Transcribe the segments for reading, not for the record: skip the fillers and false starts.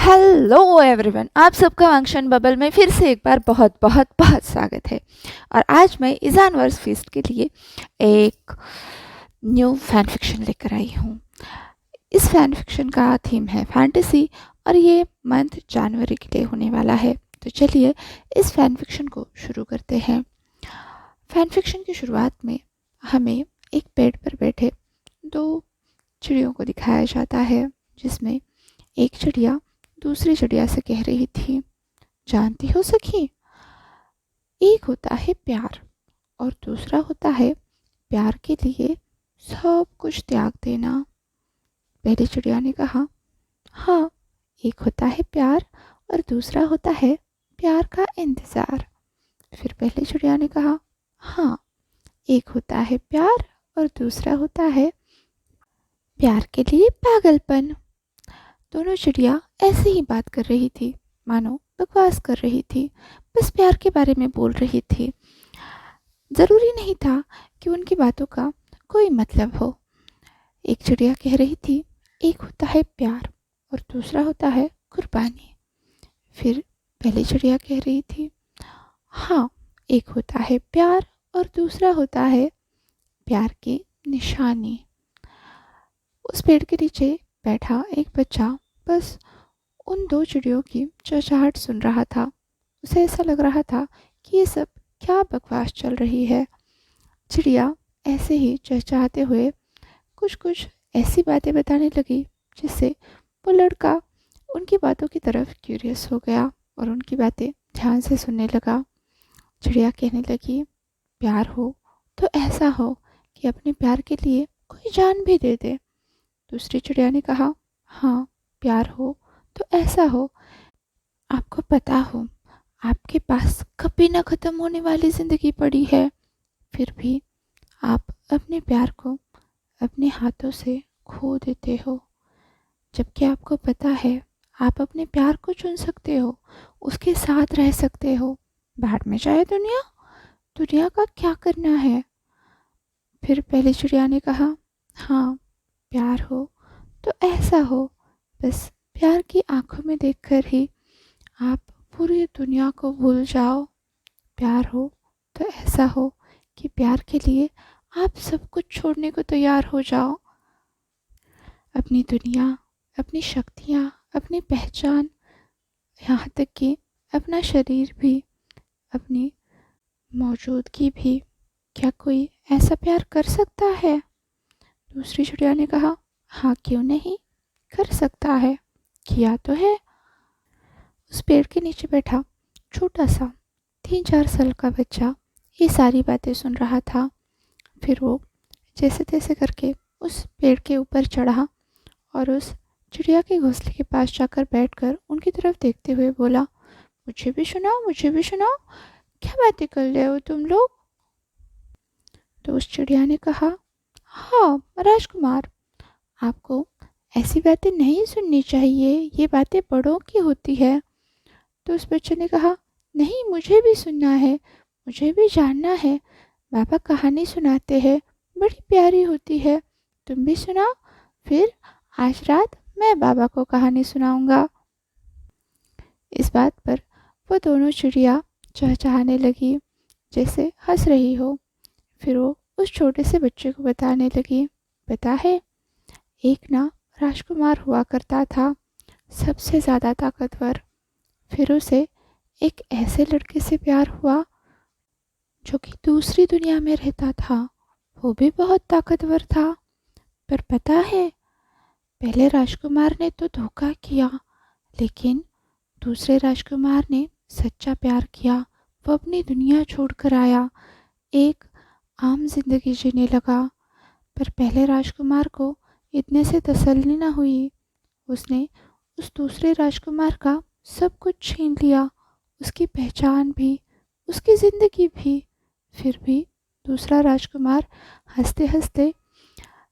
Hello everyone, आप सबका function bubble में फिर से एक बार बहुत बहुत बहुत स्वागत है। और आज मैं इज़ान वर्स फीस्ट के लिए एक न्यू फैन फिक्शन लेकर आई हूँ। इस फैन फिक्शन का थीम है फैंटेसी और ये मंथ जनवरी के लिए होने वाला है। तो चलिए इस फैन फिक्शन को शुरू करते हैं। फैन फिक्शन की शुरुआत में हमें एक पेड़ पर बैठे दो चिड़ियों को दिखाया जाता है, जिसमें एक चिड़िया दूसरी चिड़िया से कह रही थी, जानती हो सखी, एक होता है प्यार और दूसरा होता है प्यार के लिए सब कुछ त्याग देना। पहली चिड़िया ने कहा, हाँ, एक होता है प्यार और दूसरा होता है प्यार का इंतज़ार। फिर पहली चिड़िया ने कहा, हाँ, एक होता है प्यार और दूसरा होता है प्यार के लिए पागलपन। दोनों चिड़िया ऐसे ही बात कर रही थी, मानो बकवास कर रही थी, बस प्यार के बारे में बोल रही थी। ज़रूरी नहीं था कि उनकी बातों का कोई मतलब हो। एक चिड़िया कह रही थी, एक होता है प्यार और दूसरा होता है कुर्बानी। फिर पहली चिड़िया कह रही थी, हाँ, एक होता है प्यार और दूसरा होता है प्यार की निशानी। उस पेड़ के नीचे बैठा एक बच्चा बस उन दो चिड़ियों की चहचहाट सुन रहा था। उसे ऐसा लग रहा था कि ये सब क्या बकवास चल रही है। चिड़िया ऐसे ही चहचहाते हुए कुछ कुछ ऐसी बातें बताने लगी, जिससे वो लड़का उनकी बातों की तरफ क्यूरियस हो गया और उनकी बातें ध्यान से सुनने लगा। चिड़िया कहने लगी, प्यार हो तो ऐसा हो कि अपने प्यार के लिए कोई जान भी दे दे। दूसरी चिड़िया ने कहा, हाँ, प्यार हो तो ऐसा हो, आपको पता हो आपके पास कभी ना ख़त्म होने वाली ज़िंदगी पड़ी है, फिर भी आप अपने प्यार को अपने हाथों से खो देते हो, जबकि आपको पता है आप अपने प्यार को चुन सकते हो, उसके साथ रह सकते हो। बाहर में जाए दुनिया, दुनिया का क्या करना है। फिर पहली चिड़िया ने कहा, हाँ, प्यार हो तो ऐसा हो, बस प्यार की आंखों में देखकर ही आप पूरी दुनिया को भूल जाओ। प्यार हो तो ऐसा हो कि प्यार के लिए आप सब कुछ छोड़ने को तैयार हो जाओ, अपनी दुनिया, अपनी शक्तियाँ, अपनी पहचान, यहाँ तक कि अपना शरीर भी, अपनी मौजूदगी भी। क्या कोई ऐसा प्यार कर सकता है? दूसरी चिड़िया ने कहा, हाँ, क्यों नहीं, कर सकता है, किया तो है। उस पेड़ के नीचे बैठा छोटा सा 3-4 साल का बच्चा ये सारी बातें सुन रहा था। फिर वो जैसे तैसे करके उस पेड़ के ऊपर चढ़ा और उस चिड़िया के घोंसले के पास जाकर बैठकर उनकी तरफ देखते हुए बोला, मुझे भी सुनाओ, मुझे भी सुनाओ, क्या बातें कर रहे हो तुम लोग? तो उस चिड़िया ने कहा, हाँ राजकुमार, आपको ऐसी बातें नहीं सुननी चाहिए, ये बातें बड़ों की होती है। तो उस बच्चे ने कहा, नहीं, मुझे भी सुनना है, मुझे भी जानना है, बाबा कहानी सुनाते हैं, बड़ी प्यारी होती है, तुम भी सुनाओ, फिर आज रात मैं बाबा को कहानी सुनाऊंगा। इस बात पर वो दोनों चिड़िया चहचहाने लगी, जैसे हंस रही हो। फिर वो उस छोटे से बच्चे को बताने लगी, पता है, एक ना राजकुमार हुआ करता था, सबसे ज़्यादा ताकतवर। फिर उसे एक ऐसे लड़के से प्यार हुआ जो कि दूसरी दुनिया में रहता था, वो भी बहुत ताकतवर था। पर पता है, पहले राजकुमार ने तो धोखा किया, लेकिन दूसरे राजकुमार ने सच्चा प्यार किया। वो अपनी दुनिया छोड़कर आया, एक आम जिंदगी जीने लगा। पर पहले राजकुमार को इतने से तसल्ली न हुई, उसने उस दूसरे राजकुमार का सब कुछ छीन लिया, उसकी पहचान भी, उसकी ज़िंदगी भी। फिर भी दूसरा राजकुमार हंसते हंसते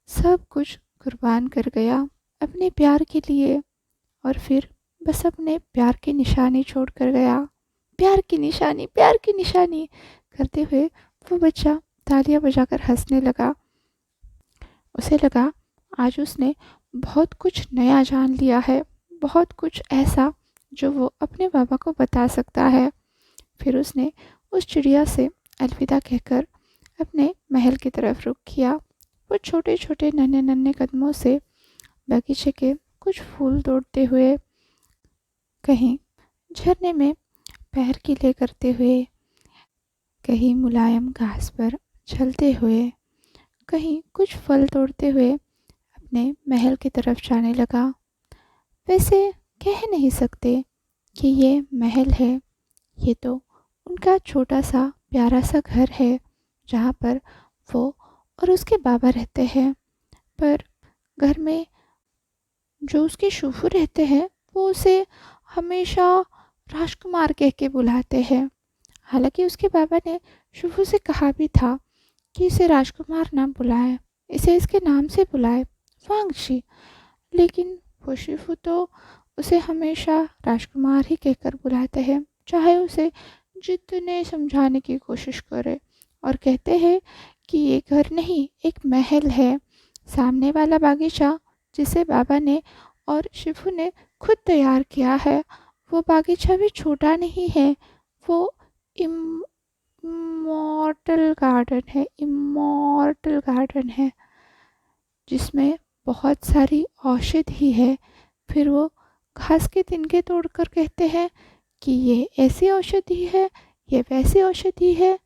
सब कुछ कुर्बान कर गया अपने प्यार के लिए, और फिर बस अपने प्यार की निशानी छोड़ कर गया। प्यार की निशानी, प्यार की निशानी करते हुए वो बच्चा तालियां बजाकर हंसने लगा। उसे लगा आज उसने बहुत कुछ नया जान लिया है, बहुत कुछ ऐसा जो वो अपने बाबा को बता सकता है। फिर उसने उस चिड़िया से अलविदा कहकर अपने महल की तरफ रुख किया। वो छोटे छोटे नन्हे नन्हे कदमों से बगीचे के कुछ फूल तोड़ते हुए, कहीं झरने में पैर गीले करते हुए, कहीं मुलायम घास पर चलते हुए, कहीं कुछ फल तोड़ते हुए अपने महल की तरफ जाने लगा। वैसे कह नहीं सकते कि ये महल है, ये तो उनका छोटा सा प्यारा सा घर है जहाँ पर वो और उसके बाबा रहते हैं। पर घर में जो उसके शुभू रहते हैं वो उसे हमेशा राजकुमार कह के बुलाते हैं। हालांकि उसके बाबा ने शुभू से कहा भी था कि इसे राजकुमार ना बुलाए, इसे इसके नाम से बुलाए, वांगची। लेकिन वो शिफू तो उसे हमेशा राजकुमार ही कहकर बुलाते हैं, चाहे उसे जितने समझाने की कोशिश करे। और कहते हैं कि ये घर नहीं, एक महल है। सामने वाला बागीचा जिसे बाबा ने और शिफू ने खुद तैयार किया है, वो बागीचा भी छोटा नहीं है, वो इमॉर्टल गार्डन है, इमॉर्टल गार्डन है जिसमें बहुत सारी औषधि है। फिर वो घास के तिनके तोड़कर कहते हैं कि ये ऐसी औषधि है, ये वैसी औषधि है।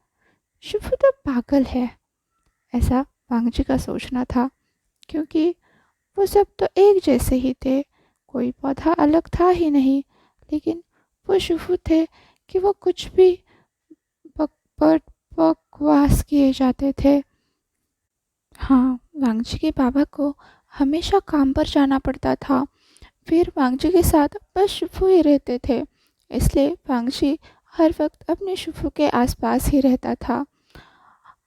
शिफू तो पागल है, ऐसा वांगजी का सोचना था, क्योंकि वो सब तो एक जैसे ही थे, कोई पौधा अलग था ही नहीं। लेकिन वो शिफू थे कि वो कुछ भी बकवास किए जाते थे। हाँ, वांगजी के बाबा को हमेशा काम पर जाना पड़ता था, फिर वांगजी के साथ बस शिफू ही रहते थे, इसलिए वांगजी हर वक्त अपने शिफू के आसपास ही रहता था।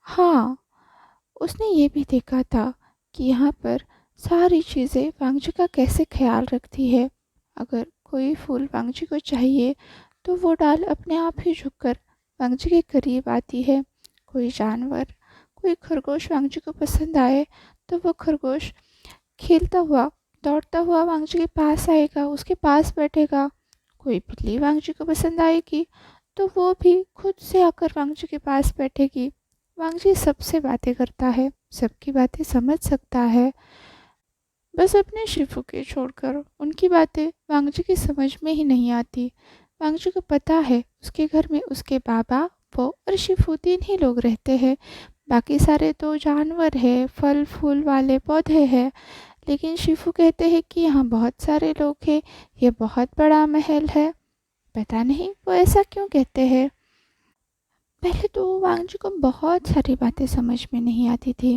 हाँ, उसने ये भी देखा था कि यहाँ पर सारी चीज़ें वांगजी का कैसे ख्याल रखती है। अगर कोई फूल वांगजी को चाहिए तो वो डाल अपने आप ही झुककर वांगजी के करीब आती है। कोई जानवर, कोई खरगोश वांगजी को पसंद आए तो वो खरगोश खेलता हुआ, दौड़ता हुआ वांगजी के पास आएगा, उसके पास बैठेगा। कोई बिल्ली वांगजी को पसंद आएगी तो वो भी खुद से आकर वांगजी के पास बैठेगी। वांगजी सबसे बातें करता है, सबकी बातें समझ सकता है, बस अपने शिफू के छोड़कर उनकी बातें वांगजी की समझ में ही नहीं आती। वांगजी को पता है उसके घर में उसके बाबा, वो और शिफू तीन ही लोग रहते हैं, बाकी सारे तो जानवर है, फल फूल वाले पौधे हैं। लेकिन शिफू कहते हैं कि यहाँ बहुत सारे लोग हैं, ये बहुत बड़ा महल है। पता नहीं वो ऐसा क्यों कहते हैं। पहले तो वांगजी को बहुत सारी बातें समझ में नहीं आती थी।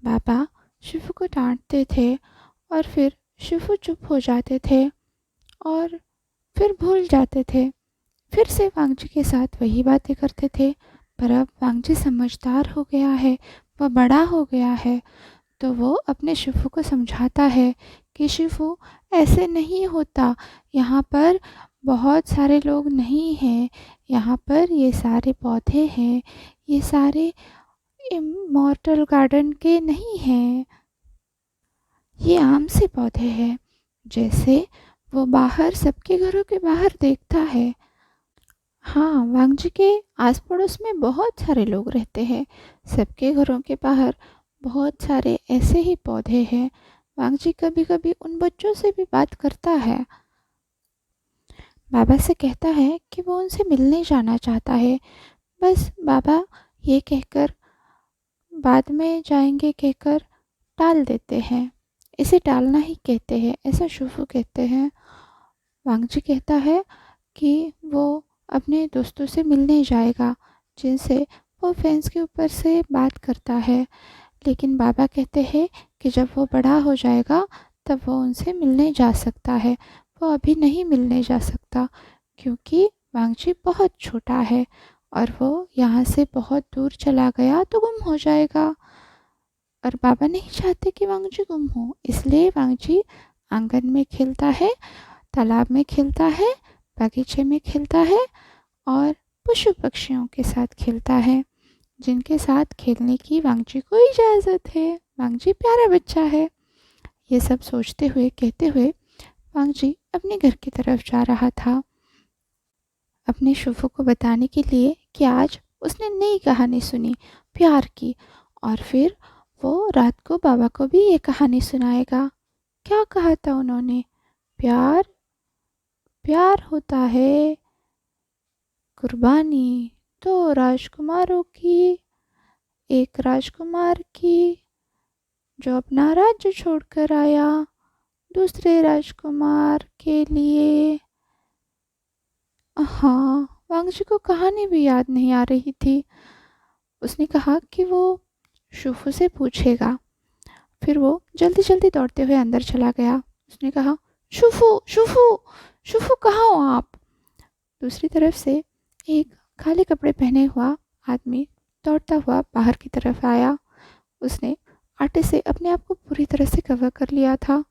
बाबा शिफू को डांटते थे और फिर शिफू चुप हो जाते थे और फिर भूल जाते थे। फिर से वांगजी के साथ वही बातें करते थे। पर अब वांगजी समझदार हो गया है, वह बड़ा हो गया है, तो वो अपने शिफू को समझाता है कि शिफू ऐसे नहीं होता, यहाँ पर बहुत सारे लोग नहीं हैं, यहाँ पर ये सारे पौधे हैं, ये सारे इमॉर्टल गार्डन के नहीं हैं, ये आम से पौधे हैं। जैसे वो बाहर सबके घरों के बाहर देखता है। हाँ, वांगजी के आस पड़ोस में बहुत सारे लोग रहते हैं, सबके घरों के बाहर बहुत सारे ऐसे ही पौधे हैं। वांगजी कभी कभी उन बच्चों से भी बात करता है। बाबा से कहता है कि वो उनसे मिलने जाना चाहता है। बस बाबा ये कहकर, बाद में जाएंगे कहकर टाल देते हैं। इसे टालना ही कहते हैं, ऐसा शिफू कहते हैं। वांगजी कहता है कि वो अपने दोस्तों से मिलने जाएगा, जिनसे वो फेंस के ऊपर से बात करता है। लेकिन बाबा कहते हैं कि जब वो बड़ा हो जाएगा तब वो उनसे मिलने जा सकता है, वो अभी नहीं मिलने जा सकता, क्योंकि वांगजी बहुत छोटा है और वो यहाँ से बहुत दूर चला गया तो गुम हो जाएगा। और बाबा नहीं चाहते कि वांगजी गुम हो, इसलिए वांगजी आंगन में खेलता है, तालाब में खेलता है, बगीचे में खेलता है और पशु पक्षियों के साथ खेलता है, जिनके साथ खेलने की वांगजी को इजाज़त है। वांगजी प्यारा बच्चा है। ये सब सोचते हुए कहते हुए वांगजी अपने घर की तरफ जा रहा था अपने शुभू को बताने के लिए कि आज उसने नई कहानी सुनी प्यार की, और फिर वो रात को बाबा को भी ये कहानी सुनाएगा। क्या कहा था उन्होंने? प्यार प्यार होता है कुर्बानी दो राजकुमारों की, एक राजकुमार की जो अपना राज्य छोड़कर आया दूसरे राजकुमार के लिए। हाँ, वांगजी को कहानी भी याद नहीं आ रही थी। उसने कहा कि वो शुफू से पूछेगा। फिर वो जल्दी जल्दी दौड़ते हुए अंदर चला गया। उसने कहा, शुफू शुफू शुफू कहाँ हो आप? दूसरी तरफ से एक काले कपड़े पहने हुआ आदमी दौड़ता हुआ बाहर की तरफ आया। उसने आटे से अपने आप को पूरी तरह से कवर कर लिया था,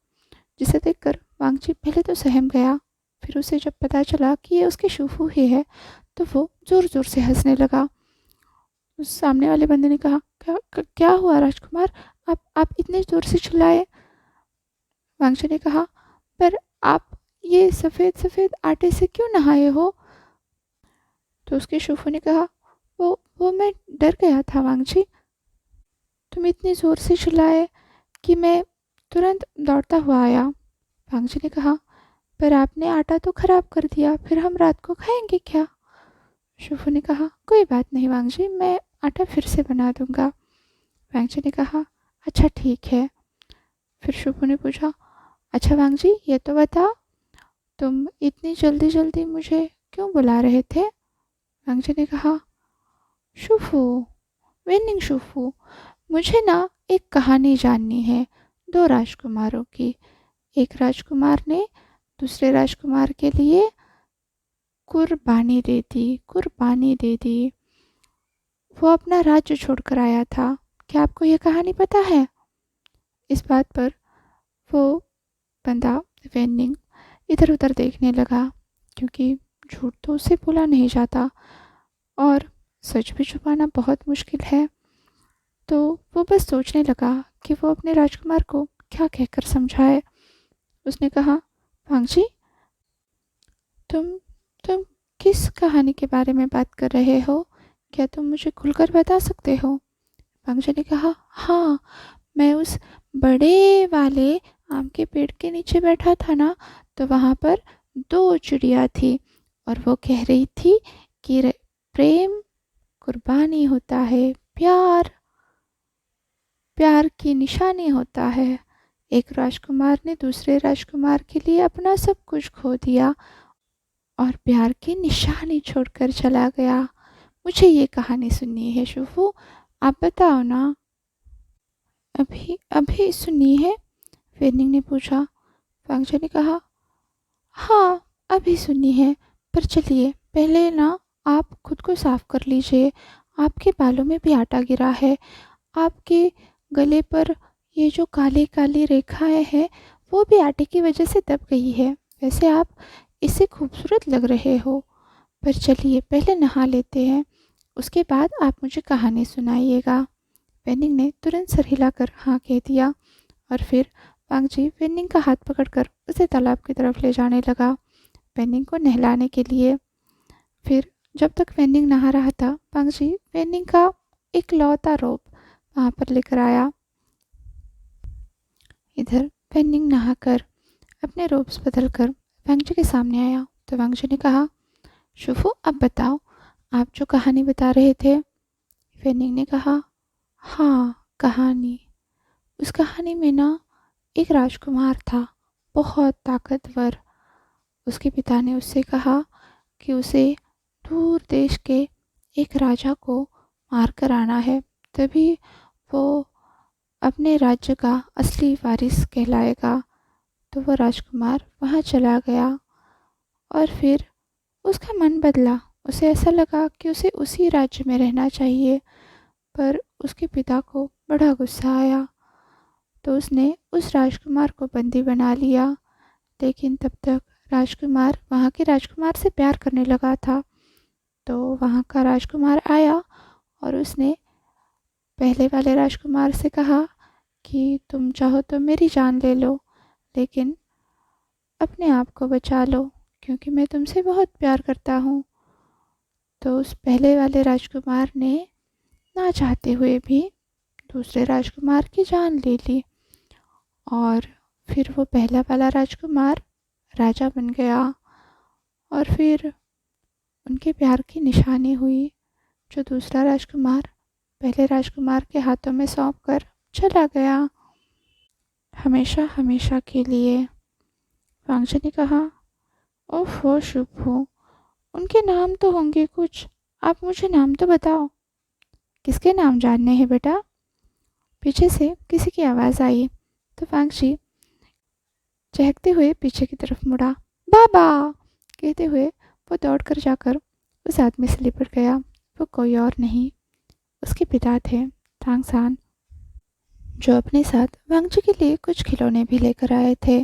जिसे देखकर वांगजी पहले तो सहम गया। फिर उसे जब पता चला कि ये उसके शुफू ही है तो वो ज़ोर ज़ोर से हंसने लगा। उस सामने वाले बंदे ने कहा, क्या हुआ राजकुमार, आप इतने ज़ोर से चिल्लाए? वांगजी ने कहा, पर आप ये सफ़ेद सफ़ेद आटे से क्यों नहाए हो? तो उसके शुफू ने कहा, वो मैं डर गया था वांगजी, तुम इतनी ज़ोर से चिल्लाए कि मैं तुरंत दौड़ता हुआ आया। वांगजी ने कहा, पर आपने आटा तो खराब कर दिया, फिर हम रात को खाएंगे क्या? शुभू ने कहा, कोई बात नहीं वांगजी, मैं आटा फिर से बना दूंगा। वांगजी ने कहा, अच्छा ठीक है। फिर शुभू ने पूछा, अच्छा वांगजी ये तो बता, तुम इतनी जल्दी जल्दी मुझे क्यों बुला रहे थे? वांगजी ने कहा, शुभू, वेनिंग शुभू, मुझे ना एक कहानी जाननी है दो राजकुमारों की। एक राजकुमार ने दूसरे राजकुमार के लिए कुर्बानी दे दी। वो अपना राज्य छोड़कर आया था। क्या आपको ये कहानी पता है? इस बात पर वो बंदा वेनिंग इधर उधर देखने लगा, क्योंकि झूठ तो उससे बोला नहीं जाता और सच भी छुपाना बहुत मुश्किल है। तो वो बस सोचने लगा कि वो अपने राजकुमार को क्या कहकर समझाए। उसने कहा, वांगजी, तुम तुम किस कहानी के बारे में बात कर रहे हो? क्या तुम मुझे खुलकर बता सकते हो? वांगजी ने कहा, हाँ, मैं उस बड़े वाले आम के पेड़ के नीचे बैठा था ना, तो वहाँ पर दो चिड़िया थी और वो कह रही थी कि प्रेम कुर्बानी होता है, प्यार प्यार की निशानी होता है। एक राजकुमार ने दूसरे राजकुमार के लिए अपना सब कुछ खो दिया और प्यार की निशानी छोड़कर चला गया। मुझे ये कहानी सुननी है शुभू, आप बताओ ना। अभी अभी सुनी है? वेनिंग ने पूछा। वांगजी ने कहा, हाँ अभी सुनी है, पर चलिए पहले ना आप खुद को साफ कर लीजिए। आपके बालों में भी आटा गिरा है, आपके गले पर ये जो काली काली रेखाएं हैं वो भी आटे की वजह से दब गई है। वैसे आप इससे खूबसूरत लग रहे हो, पर चलिए पहले नहा लेते हैं, उसके बाद आप मुझे कहानी सुनाइएगा। वेनिंग ने तुरंत सर हिलाकर हाँ कह दिया और फिर वांगजी वेनिंग का हाथ पकड़कर उसे तालाब की तरफ ले जाने लगा वेनिंग को नहलाने के लिए। फिर जब तक वेनिंग नहा रहा था, वांगजी वेनिंग का एक लौता रोब वहाँ पर लेकर आया। इधर वेनिंग नहाकर अपने रोब्स बदलकर वांगजी के सामने आया तो वांगजी ने कहा, शुफू अब बताओ, आप जो कहानी बता रहे थे। वेनिंग ने कहा, हाँ कहानी, उस कहानी में ना एक राजकुमार था, बहुत ताकतवर। उसके पिता ने उससे कहा कि उसे दूर देश के एक राजा को मार कर आना है, तभी वो अपने राज्य का असली वारिस कहलाएगा। तो वो राजकुमार वहाँ चला गया और फिर उसका मन बदला। उसे ऐसा लगा कि उसे उसी राज्य में रहना चाहिए, पर उसके पिता को बड़ा गुस्सा आया तो उसने उस राजकुमार को बंदी बना लिया। लेकिन तब तक राजकुमार वहाँ के राजकुमार से प्यार करने लगा था। तो वहाँ का राजकुमार आया और उसने पहले वाले राजकुमार से कहा कि तुम चाहो तो मेरी जान ले लो, लेकिन अपने आप को बचा लो, क्योंकि मैं तुमसे बहुत प्यार करता हूँ। तो उस पहले वाले राजकुमार ने ना चाहते हुए भी दूसरे राजकुमार की जान ले ली, और फिर वो पहला वाला राजकुमार राजा बन गया। और फिर उनके प्यार की निशानी हुई जो दूसरा राजकुमार पहले राजकुमार के हाथों में सौंप कर चला गया, हमेशा हमेशा के लिए। वांगजी ने कहा, ओहो शुभो, उनके नाम तो होंगे कुछ, आप मुझे नाम तो बताओ। किसके नाम जानने हैं बेटा? पीछे से किसी की आवाज़ आई। तो वांगजी चहकते हुए पीछे की तरफ मुड़ा। बाबा कहते हुए वो दौड़कर जाकर उस आदमी से लिपट गया। वो कोई और नहीं, उसके पिता थे, तांगसान, जो अपने साथ वांगजी के लिए कुछ खिलौने भी लेकर आए थे,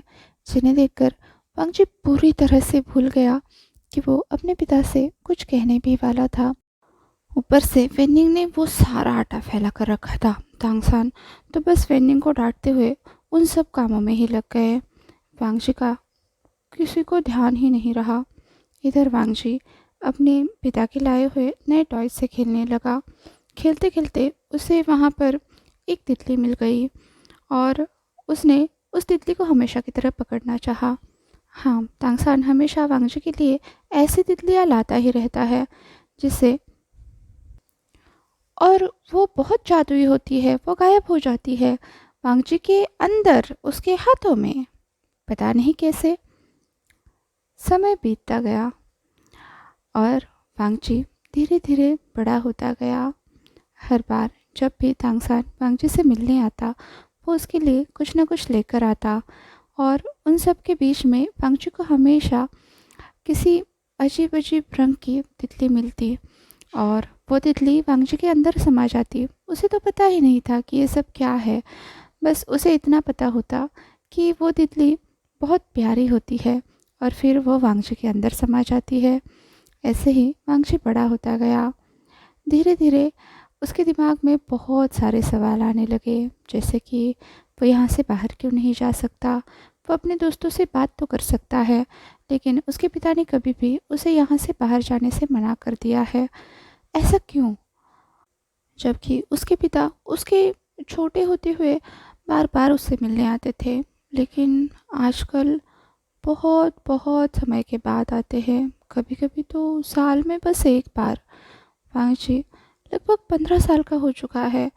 जिन्हें देखकर वांगजी पूरी तरह से भूल गया कि वो अपने पिता से कुछ कहने भी वाला था। ऊपर से वेनिंग ने वो सारा आटा फैला कर रखा था। तांगसान तो बस वेनिंग को डांटते हुए उन सब कामों में ही लग गए। वांगजी का किसी को ध्यान ही नहीं रहा। इधर वांगजी अपने पिता के लाए हुए नए टॉय से खेलने लगा। खेलते खेलते उसे वहाँ पर एक तितली मिल गई, और उसने उस तितली को हमेशा की तरह पकड़ना चाहा। हाँ, तांगसान हमेशा वांगजी के लिए ऐसी तितलियाँ लाता ही रहता है जिससे, और वो बहुत जादुई होती है, वो गायब हो जाती है वांगजी के अंदर उसके हाथों में, पता नहीं कैसे। समय बीतता गया और वांगजी धीरे धीरे बड़ा होता गया। हर बार जब भी तांगसान वांगजी से मिलने आता, वो उसके लिए कुछ न कुछ लेकर आता, और उन सब के बीच में वांगजी को हमेशा किसी अजीब अजीब रंग की तितली मिलती, और वो तितली वांगजी के अंदर समा जाती। उसे तो पता ही नहीं था कि ये सब क्या है, बस उसे इतना पता होता कि वो तितली बहुत प्यारी होती है, और फिर वो वांगजी के अंदर समा जाती है। ऐसे ही वांगजी बड़ा होता गया। धीरे धीरे उसके दिमाग में बहुत सारे सवाल आने लगे, जैसे कि वो यहाँ से बाहर क्यों नहीं जा सकता, वो अपने दोस्तों से बात तो कर सकता है, लेकिन उसके पिता ने कभी भी उसे यहाँ से बाहर जाने से मना कर दिया है। ऐसा क्यों? जबकि उसके पिता उसके छोटे होते हुए बार बार उससे मिलने आते थे, लेकिन आजकल बहुत बहुत समय के बाद आते हैं, कभी कभी तो साल में बस एक बार। वांगजी लगभग 15 साल का हो चुका है,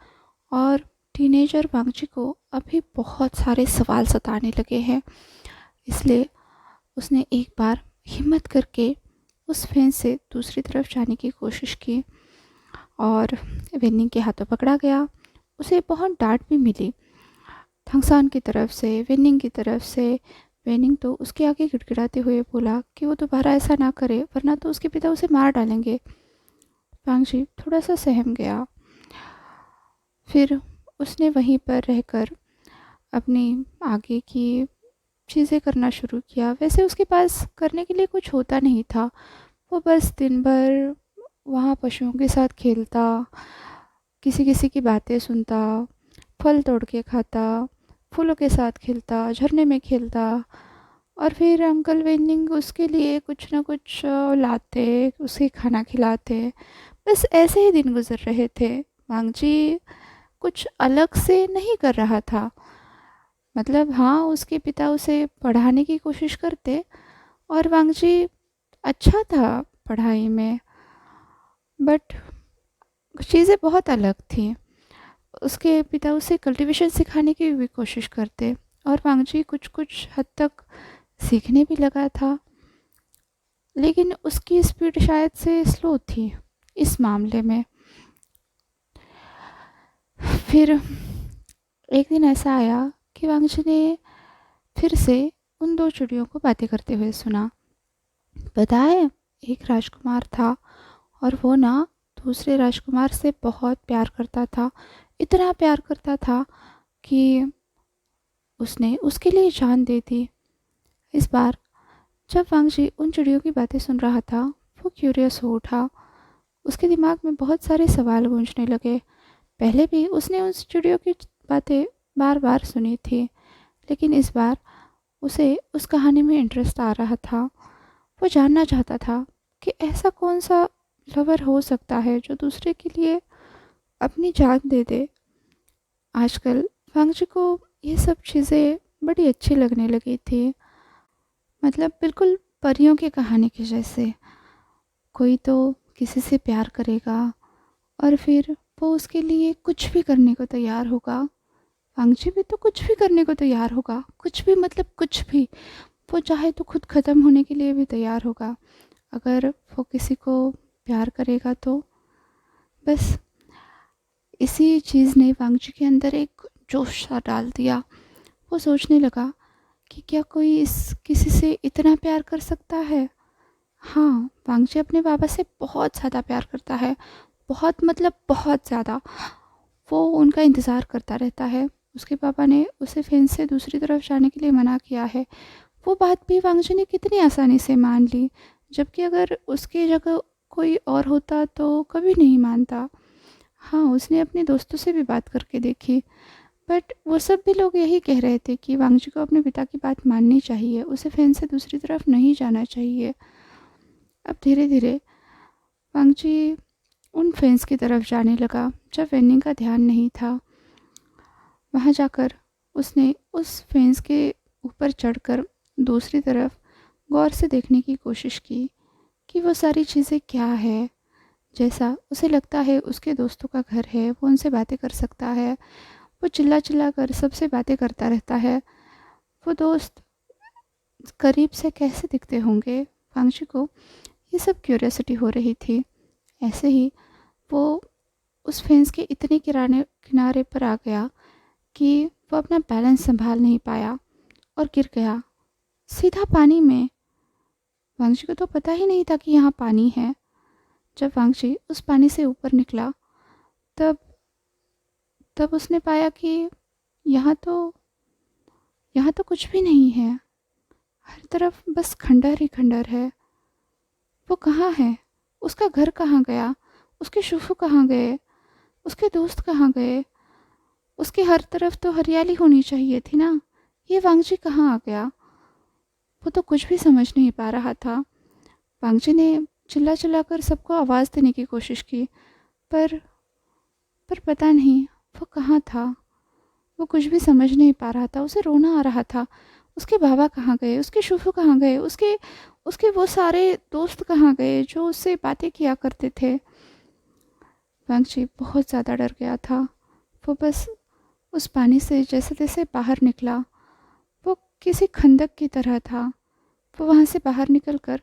और टीनेजर वांगजी को अभी बहुत सारे सवाल सताने लगे हैं। इसलिए उसने एक बार हिम्मत करके उस फेंस से दूसरी तरफ जाने की कोशिश की, और वेनिंग के हाथों पकड़ा गया। उसे बहुत डांट भी मिली, तांगसान की तरफ से, वेनिंग की तरफ से। वेनिंग तो उसके आगे गिड़गिड़ाते हुए बोला कि वो दोबारा ऐसा ना करे, वरना तो उसके पिता उसे मार डालेंगे। वांगजी थोड़ा सा सहम गया। फिर उसने वहीं पर रहकर अपनी आगे की चीज़ें करना शुरू किया। वैसे उसके पास करने के लिए कुछ होता नहीं था, वो बस दिन भर वहाँ पशुओं के साथ खेलता, किसी किसी की बातें सुनता, फल तोड़ के खाता, फूलों के साथ खेलता, झरने में खेलता, और फिर अंकल वेनिंग उसके लिए कुछ ना कुछ लाते, उसे खाना खिलाते। बस ऐसे ही दिन गुजर रहे थे। वांगजी कुछ अलग से नहीं कर रहा था, मतलब हाँ, उसके पिता उसे पढ़ाने की कोशिश करते, और वांगजी अच्छा था पढ़ाई में, बट चीज़ें बहुत अलग थी। उसके पिता उसे कल्टीवेशन सिखाने की भी कोशिश करते, और वांगजी कुछ कुछ हद तक सीखने भी लगा था, लेकिन उसकी स्पीड शायद से स्लो थी इस मामले में। फिर एक दिन ऐसा आया कि वांगजी ने फिर से उन दो चिड़ियों को बातें करते हुए सुना। पता है, एक राजकुमार था, और वो ना दूसरे राजकुमार से बहुत प्यार करता था, इतना प्यार करता था कि उसने उसके लिए जान दे दी। इस बार जब वांगजी उन चिड़ियों की बातें सुन रहा था, वो क्यूरियस हो उठा। उसके दिमाग में बहुत सारे सवाल गूंजने लगे। पहले भी उसने उन चिड़ियों की बातें बार बार सुनी थी, लेकिन इस बार उसे उस कहानी में इंटरेस्ट आ रहा था। वो जानना चाहता था कि ऐसा कौन सा लवर हो सकता है जो दूसरे के लिए अपनी जान दे दे। आजकल वांगजी को ये सब चीज़ें बड़ी अच्छी लगने लगी थी। मतलब बिल्कुल परियों की कहानी के जैसे। कोई तो किसी से प्यार करेगा और फिर वो उसके लिए कुछ भी करने को तैयार होगा। वांगजी भी तो कुछ भी करने को तैयार होगा, कुछ भी मतलब कुछ भी। वो चाहे तो खुद ख़त्म होने के लिए भी तैयार होगा अगर वो किसी को प्यार करेगा तो। बस इसी चीज़ ने वांगजी के अंदर एक जोश सा डाल दिया। वो सोचने लगा कि क्या कोई इस किसी से इतना प्यार कर सकता है। हाँ, वांगजी अपने बाबा से बहुत ज़्यादा प्यार करता है। बहुत मतलब बहुत ज़्यादा। वो उनका इंतज़ार करता रहता है। उसके पापा ने उसे फेंस से दूसरी तरफ जाने के लिए मना किया है। वो बात भी वांगजी ने कितनी आसानी से मान ली, जबकि अगर उसकी जगह कोई और होता तो कभी नहीं मानता। हाँ, उसने अपने दोस्तों से भी बात करके देखी, बट वो सब भी लोग यही कह रहे थे कि वांगजी को अपने पिता की बात माननी चाहिए, उसे फैन से दूसरी तरफ नहीं जाना चाहिए। अब धीरे धीरे वांगजी उन फैंस की तरफ जाने लगा जब वेन्निंग का ध्यान नहीं था। वहाँ जाकर उसने उस फेंस के ऊपर चढ़कर दूसरी तरफ गौर से देखने की कोशिश की कि वो सारी चीज़ें क्या है। जैसा उसे लगता है उसके दोस्तों का घर है, वो उनसे बातें कर सकता है। वो चिल्ला चिल्ला कर सबसे बातें करता रहता है। वो दोस्त करीब से कैसे दिखते होंगे, वांगजी को ये सब क्यूरियोसिटी हो रही थी। ऐसे ही वो उस फेंस के इतने किराने किनारे पर आ गया कि वो अपना बैलेंस संभाल नहीं पाया और गिर गया सीधा पानी में। वांगजी को तो पता ही नहीं था कि यहाँ पानी है। जब वांगजी उस पानी से ऊपर निकला तब तब उसने पाया कि यहाँ तो यहाँ तो कुछ भी नहीं है। हर तरफ बस खंडर ही खंडर है। वो कहाँ है? उसका घर कहाँ गया? उसके शूफू कहाँ गए? उसके दोस्त कहाँ गए? उसकी हर तरफ तो हरियाली होनी चाहिए थी ना। ये वांगजी कहाँ आ गया? वो तो कुछ भी समझ नहीं पा रहा था। वांगजी ने चिल्ला चिल्ला कर सबको आवाज़ देने की कोशिश की, पर पता नहीं वो कहाँ था। वो कुछ भी समझ नहीं पा रहा था। उसे रोना आ रहा था। उसके बाबा कहाँ गए? उसके शूफू कहाँ गए? उसके उसके वो सारे दोस्त कहाँ गए जो उससे बातें किया करते थे। वांगजी बहुत ज़्यादा डर गया था। वो बस उस पानी से जैसे तैसे बाहर निकला। वो किसी खंदक की तरह था। वो वहाँ से बाहर निकलकर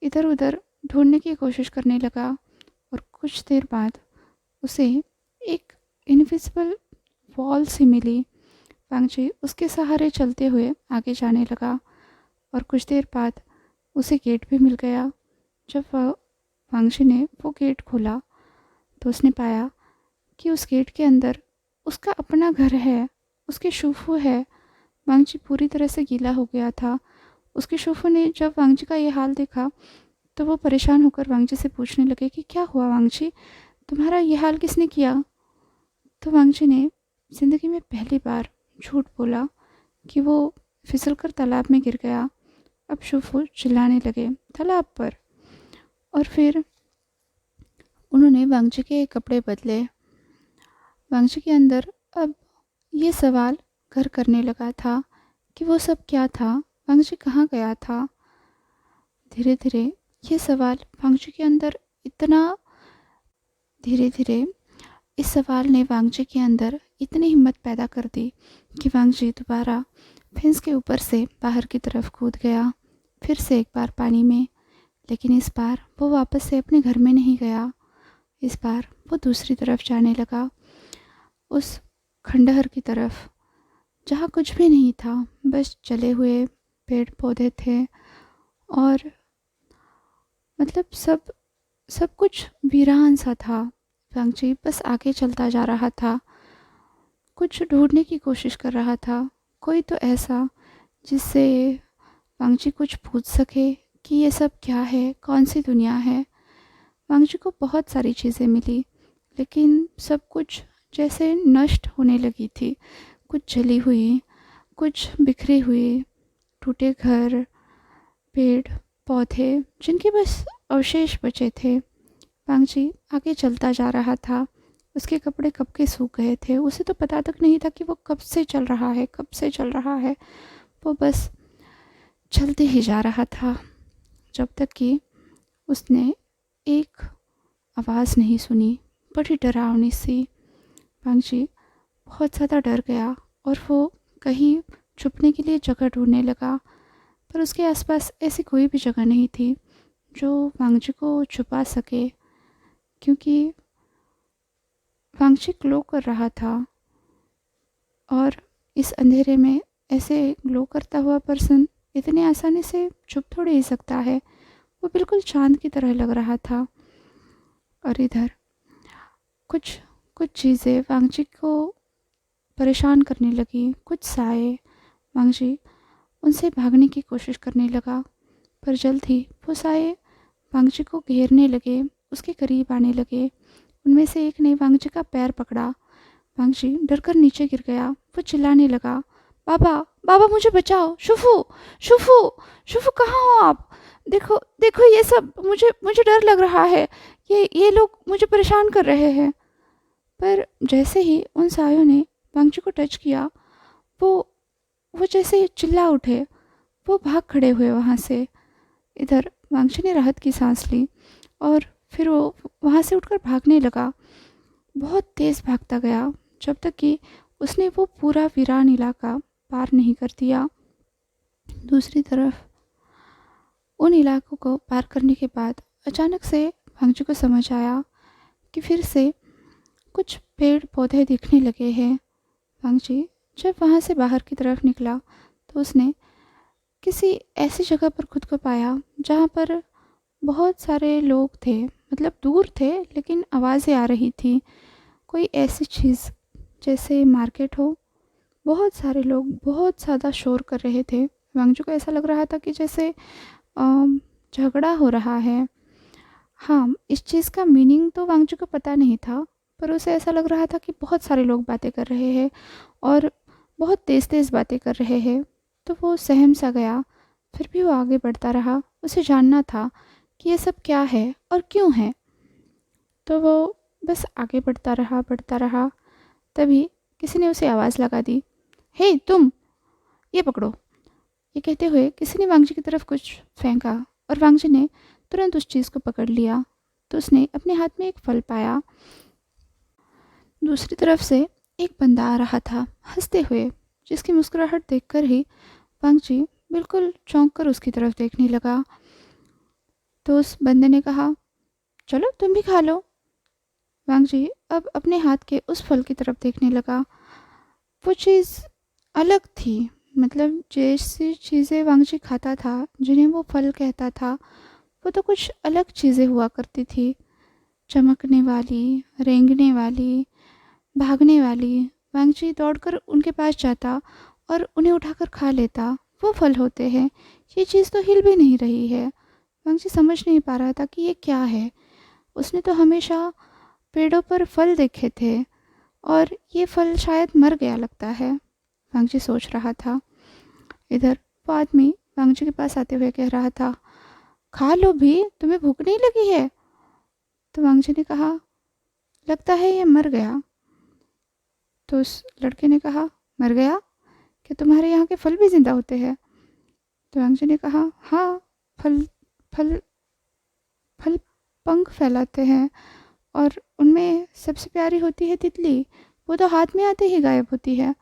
इधर उधर ढूंढने की कोशिश करने लगा और कुछ देर बाद उसे एक इनविजिबल वॉल सी मिली। वांगजी उसके सहारे चलते हुए आगे जाने लगा और कुछ देर बाद उसे गेट भी मिल गया। जब वांगजी ने वो गेट खोला तो उसने पाया कि उस गेट के अंदर उसका अपना घर है, उसके शूफू है। वांगजी पूरी तरह से गीला हो गया था। उसके शूफू ने जब वांगजी का ये हाल देखा तो वो परेशान होकर वांगजी से पूछने लगे कि क्या हुआ वांगजी, तुम्हारा ये हाल किसने किया? तो वांगजी ने ज़िंदगी में पहली बार झूठ बोला कि वो फिसलकर तालाब में गिर गया। अब शूफू चिल्लाने लगे तालाब पर, और फिर उन्होंने वांगजी के कपड़े बदले। वांगजी के अंदर अब ये सवाल घर करने लगा था कि वो सब क्या था, वांगजी कहाँ गया था। धीरे धीरे ये सवाल वांगजी के अंदर इतना धीरे धीरे इस सवाल ने वांगजी के अंदर इतनी हिम्मत पैदा कर दी कि वांगजी दोबारा फेंस के ऊपर से बाहर की तरफ कूद गया। फिर से एक बार पानी में, लेकिन इस बार वो वापस से अपने घर में नहीं गया। इस बार वो दूसरी तरफ जाने लगा, उस खंडहर की तरफ जहाँ कुछ भी नहीं था, बस जले हुए पेड़ पौधे थे और मतलब सब कुछ वीरान सा था। वांगजी बस आगे चलता जा रहा था, कुछ ढूंढने की कोशिश कर रहा था, कोई तो ऐसा जिससे वांगजी कुछ पूछ सके कि ये सब क्या है, कौन सी दुनिया है। वांगजी को बहुत सारी चीज़ें मिली, लेकिन सब कुछ जैसे नष्ट होने लगी थी। कुछ जली हुई, कुछ बिखरी हुई, टूटे घर, पेड़, पौधे जिनके बस अवशेष बचे थे। वांगजी आगे चलता जा रहा था। उसके कपड़े कब के सूख गए थे, उसे तो पता तक नहीं था कि वो कब से चल रहा है, कब से चल रहा है। वो बस चलते ही जा रहा था, जब तक कि उसने एक आवाज़ नहीं सुनी, बड़ी डरावनी सी। वांगजी बहुत ज़्यादा डर गया और वो कहीं छुपने के लिए जगह ढूंढने लगा, पर उसके आसपास ऐसी कोई भी जगह नहीं थी जो वांगजी को छुपा सके, क्योंकि वांगजी ग्लो कर रहा था और इस अंधेरे में ऐसे ग्लो करता हुआ पर्सन इतनी आसानी से छुप थोड़ी ही सकता है। वो बिल्कुल चांद की तरह लग रहा था। और इधर कुछ कुछ चीज़ें वांगजी को परेशान करने लगी, कुछ साए। वांगजी उनसे भागने की कोशिश करने लगा, पर जल्द ही वो साए वांगजी को घेरने लगे, उसके करीब आने लगे। उनमें से एक ने वांगजी का पैर पकड़ा। वांगजी डरकर नीचे गिर गया। वो चिल्लाने लगा, बाबा, बाबा मुझे बचाओ, शुफू, शुफू, शुफू कहाँ हो आप? देखो देखो, ये सब मुझे मुझे डर लग रहा है, ये लोग मुझे परेशान कर रहे हैं। पर जैसे ही उन सायों ने वांगजी को टच किया, वो वो जैसे चिल्ला उठे, वो भाग खड़े हुए वहाँ से। इधर वांगजी ने राहत की सांस ली और फिर वो वहाँ से उठकर भागने लगा। बहुत तेज़ भागता गया, जब तक कि उसने वो पूरा वीरान इलाका पार नहीं कर दिया। दूसरी तरफ उन इलाकों को पार करने के बाद अचानक से वांगजी को समझ आया कि फिर से कुछ पेड़ पौधे दिखने लगे हैं। वांगजी जब वहाँ से बाहर की तरफ निकला तो उसने किसी ऐसी जगह पर खुद को पाया जहाँ पर बहुत सारे लोग थे, मतलब दूर थे लेकिन आवाज़ें आ रही थी। कोई ऐसी चीज़ जैसे मार्केट हो, बहुत सारे लोग बहुत ज़्यादा शोर कर रहे थे। वांगजी को ऐसा लग रहा था कि जैसे झगड़ा हो रहा है। हाँ, इस चीज़ का मीनिंग तो वांगजी को पता नहीं था, पर उसे ऐसा लग रहा था कि बहुत सारे लोग बातें कर रहे हैं और बहुत तेज़ तेज़ बातें कर रहे हैं। तो वो सहम सा गया, फिर भी वो आगे बढ़ता रहा। उसे जानना था कि ये सब क्या है और क्यों है। तो वो बस आगे बढ़ता रहा। तभी किसी ने उसे आवाज़ लगा दी, हे तुम, ये पकड़ो। ये कहते हुए किसी ने वांगजी की तरफ कुछ फेंका और वांगजी ने तुरंत उस चीज़ को पकड़ लिया। तो उसने अपने हाथ में एक फल पाया। दूसरी तरफ से एक बंदा आ रहा था हंसते हुए, जिसकी मुस्कुराहट देखकर ही वांगजी बिल्कुल चौंक कर उसकी तरफ देखने लगा। तो उस बंदे ने कहा, चलो तुम भी खा लो। वांगजी अब अपने हाथ के उस फल की तरफ देखने लगा। वो चीज़ अलग थी, मतलब जैसी चीज़ें वांगजी खाता था, जिन्हें वो फल कहता था, वो तो कुछ अलग चीज़ें हुआ करती थी। चमकने वाली, रेंगने वाली, भागने वाली। वांगजी दौड़कर उनके पास जाता और उन्हें उठाकर खा लेता। वो फल होते हैं। ये चीज़ तो हिल भी नहीं रही है। वांगजी समझ नहीं पा रहा था कि ये क्या है। उसने तो हमेशा पेड़ों पर फल देखे थे और ये फल शायद मर गया लगता है, वांगजी सोच रहा था। इधर वो आदमी वांगजी के पास आते हुए कह रहा था, खा लो भी, तुम्हें भूख नहीं लगी है? तो वांगजी ने कहा, लगता है ये मर गया। तो उस लड़के ने कहा, मर गया? क्या तुम्हारे यहाँ के फल भी जिंदा होते हैं? तो वांगजी ने कहा, हाँ, फल फल फल पंख फैलाते हैं और उनमें सबसे प्यारी होती है तितली। वो तो हाथ में आते ही गायब होती है।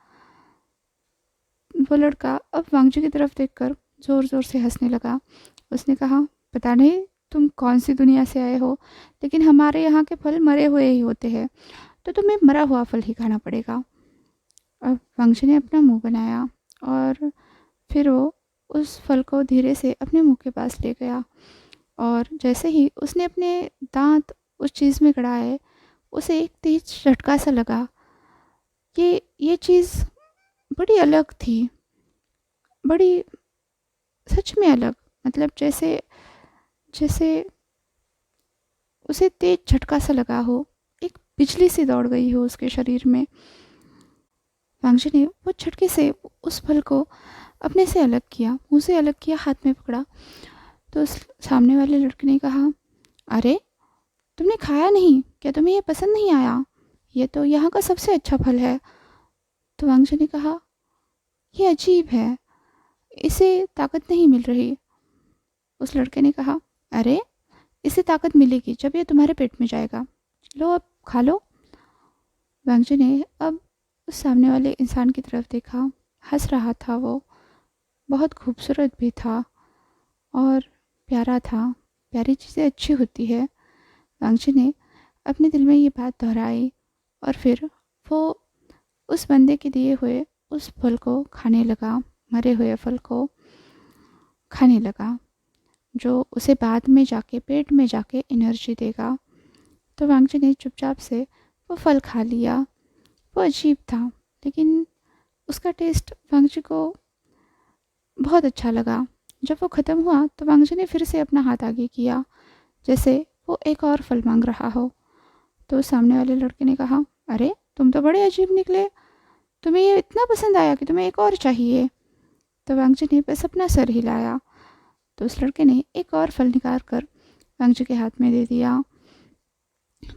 वो लड़का अब वांगजी की तरफ देखकर ज़ोर ज़ोर से हंसने लगा। उसने कहा, पता नहीं तुम कौन सी दुनिया से आए हो, लेकिन हमारे यहाँ के फल मरे हुए ही होते हैं, तो तुम्हें मरा हुआ फल ही खाना पड़ेगा। अब वांगजी ने अपना मुंह बनाया और फिर वो उस फल को धीरे से अपने मुंह के पास ले गया और जैसे ही उसने अपने दांत उस चीज़ में गड़ाए, उसे एक तेज झटका सा लगा। ये चीज़ बड़ी अलग थी, बड़ी सच में अलग, मतलब जैसे जैसे उसे तेज झटका सा लगा हो, एक बिजली सी दौड़ गई हो उसके शरीर में। वांगजी ने वो झटके से उस फल को अपने से अलग किया, मुँह से अलग किया, हाथ में पकड़ा। तो उस सामने वाले लड़के ने कहा, अरे तुमने खाया नहीं क्या? तुम्हें ये पसंद नहीं आया? ये तो यहाँ का सबसे अच्छा फल है। तो वांगजी ने कहा, ये अजीब है, इसे ताकत नहीं मिल रही। उस लड़के ने कहा, अरे इसे ताकत मिलेगी जब ये तुम्हारे पेट में जाएगा, लो अब खा लो। वांगजी ने अब उस सामने वाले इंसान की तरफ देखा। हंस रहा था वो, बहुत खूबसूरत भी था और प्यारा था। प्यारी चीज़ें अच्छी होती है। वांगजी ने अपने दिल में ये बात दोहराई और फिर वो उस बंदे के दिए हुए उस फल को खाने लगा, मरे हुए फल को खाने लगा, जो उसे बाद में जाके पेट में जाके एनर्जी देगा। तो वांगजी ने चुपचाप से वो फल खा लिया। वो अजीब था, लेकिन उसका टेस्ट वांगजी को बहुत अच्छा लगा। जब वो ख़त्म हुआ तो वांगजी ने फिर से अपना हाथ आगे किया, जैसे वो एक और फल मांग रहा हो। तो सामने वाले लड़के ने कहा, अरे तुम तो बड़े अजीब निकले, तुम्हें ये इतना पसंद आया कि तुम्हें एक और चाहिए? तो वांगजी ने बस अपना सर हिलाया। तो उस लड़के ने एक और फल निकाल कर वांगजी के हाथ में दे दिया।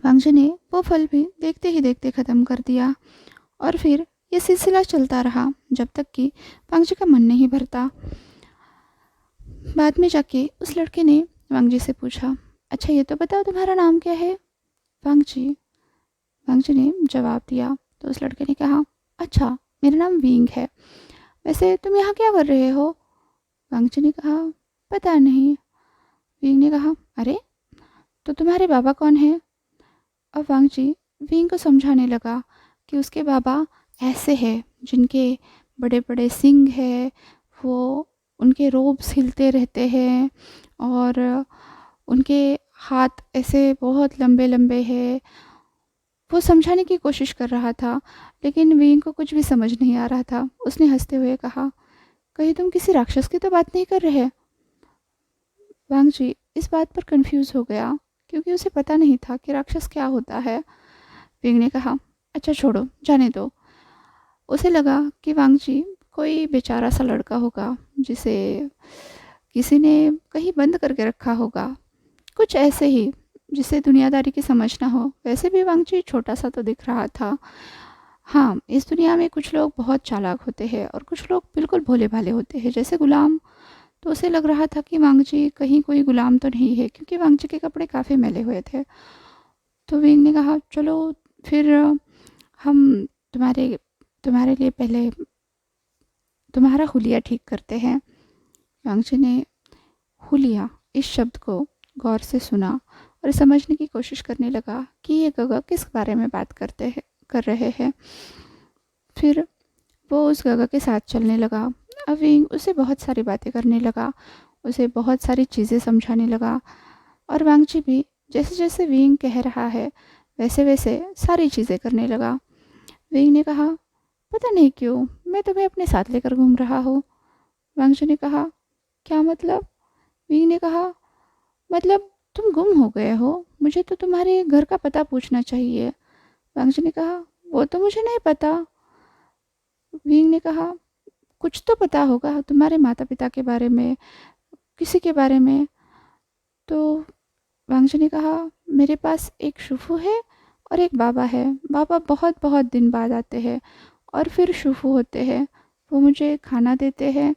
वांगजी ने वो फल भी देखते ही देखते ख़त्म कर दिया और फिर ये सिलसिला चलता रहा जब तक कि वांगजी का मन नहीं भरता। बाद में जाके उस लड़के ने वांगजी से पूछा, अच्छा ये तो बताओ तुम्हारा नाम क्या है? वांगजी। वांगजी ने जवाब दिया। तो उस लड़के ने कहा, अच्छा मेरा नाम विंग है, वैसे तुम यहाँ क्या कर रहे हो? वांगजी ने कहा, पता नहीं। विंग ने कहा, अरे तो तुम्हारे बाबा कौन है? अब वांगजी विंग को समझाने लगा कि उसके बाबा ऐसे हैं जिनके बड़े बड़े सींग है, वो उनके रोब्स हिलते रहते हैं और उनके हाथ ऐसे बहुत लंबे लंबे हैं। वो समझाने की कोशिश कर रहा था, लेकिन विंग को कुछ भी समझ नहीं आ रहा था। उसने हंसते हुए कहा, कहीं तुम किसी राक्षस की तो बात नहीं कर रहे? वांगजी इस बात पर कंफ्यूज हो गया, क्योंकि उसे पता नहीं था कि राक्षस क्या होता है। विंग ने कहा, अच्छा छोड़ो, जाने दो। उसे लगा कि वांगजी कोई बेचारा सा लड़का होगा जिसे किसी ने कहीं बंद करके रखा होगा, कुछ ऐसे ही, जिसे दुनियादारी की समझ ना हो। वैसे भी वांगजी छोटा सा तो दिख रहा था। हाँ, इस दुनिया में कुछ लोग बहुत चालाक होते हैं और कुछ लोग बिल्कुल भोले भाले होते हैं, जैसे गुलाम। तो उसे लग रहा था कि वांगजी कहीं कोई गुलाम तो नहीं है, क्योंकि वांगजी के कपड़े काफ़ी मैले हुए थे। तो विंग ने कहा, चलो फिर हम तुम्हारे तुम्हारे लिए पहले तुम्हारा हुलिया ठीक करते हैं। वांगजी ने हुलिया इस शब्द को गौर से सुना और समझने की कोशिश करने लगा कि ये गगा किस बारे में बात कर रहे हैं। फिर वो उस गगा के साथ चलने लगा। अब विंग उसे बहुत सारी बातें करने लगा, उसे बहुत सारी चीज़ें समझाने लगा और वांगजी भी जैसे जैसे विंग कह रहा है वैसे वैसे सारी चीज़ें करने लगा। विंग ने कहा, पता नहीं क्यों मैं तुम्हें अपने साथ लेकर घूम रहा हूँ। वांगजी ने कहा, क्या मतलब? विंग ने कहा, मतलब तुम गुम हो गए हो, मुझे तो तुम्हारे घर का पता पूछना चाहिए। वांगजी ने कहा, वो तो मुझे नहीं पता। विंग ने कहा, कुछ तो पता होगा तुम्हारे माता पिता के बारे में, किसी के बारे में। तो वांगजी ने कहा, मेरे पास एक शुफू है और एक बाबा है। बाबा बहुत बहुत दिन बाद आते हैं और फिर शुफू होते हैं, वो मुझे खाना देते हैं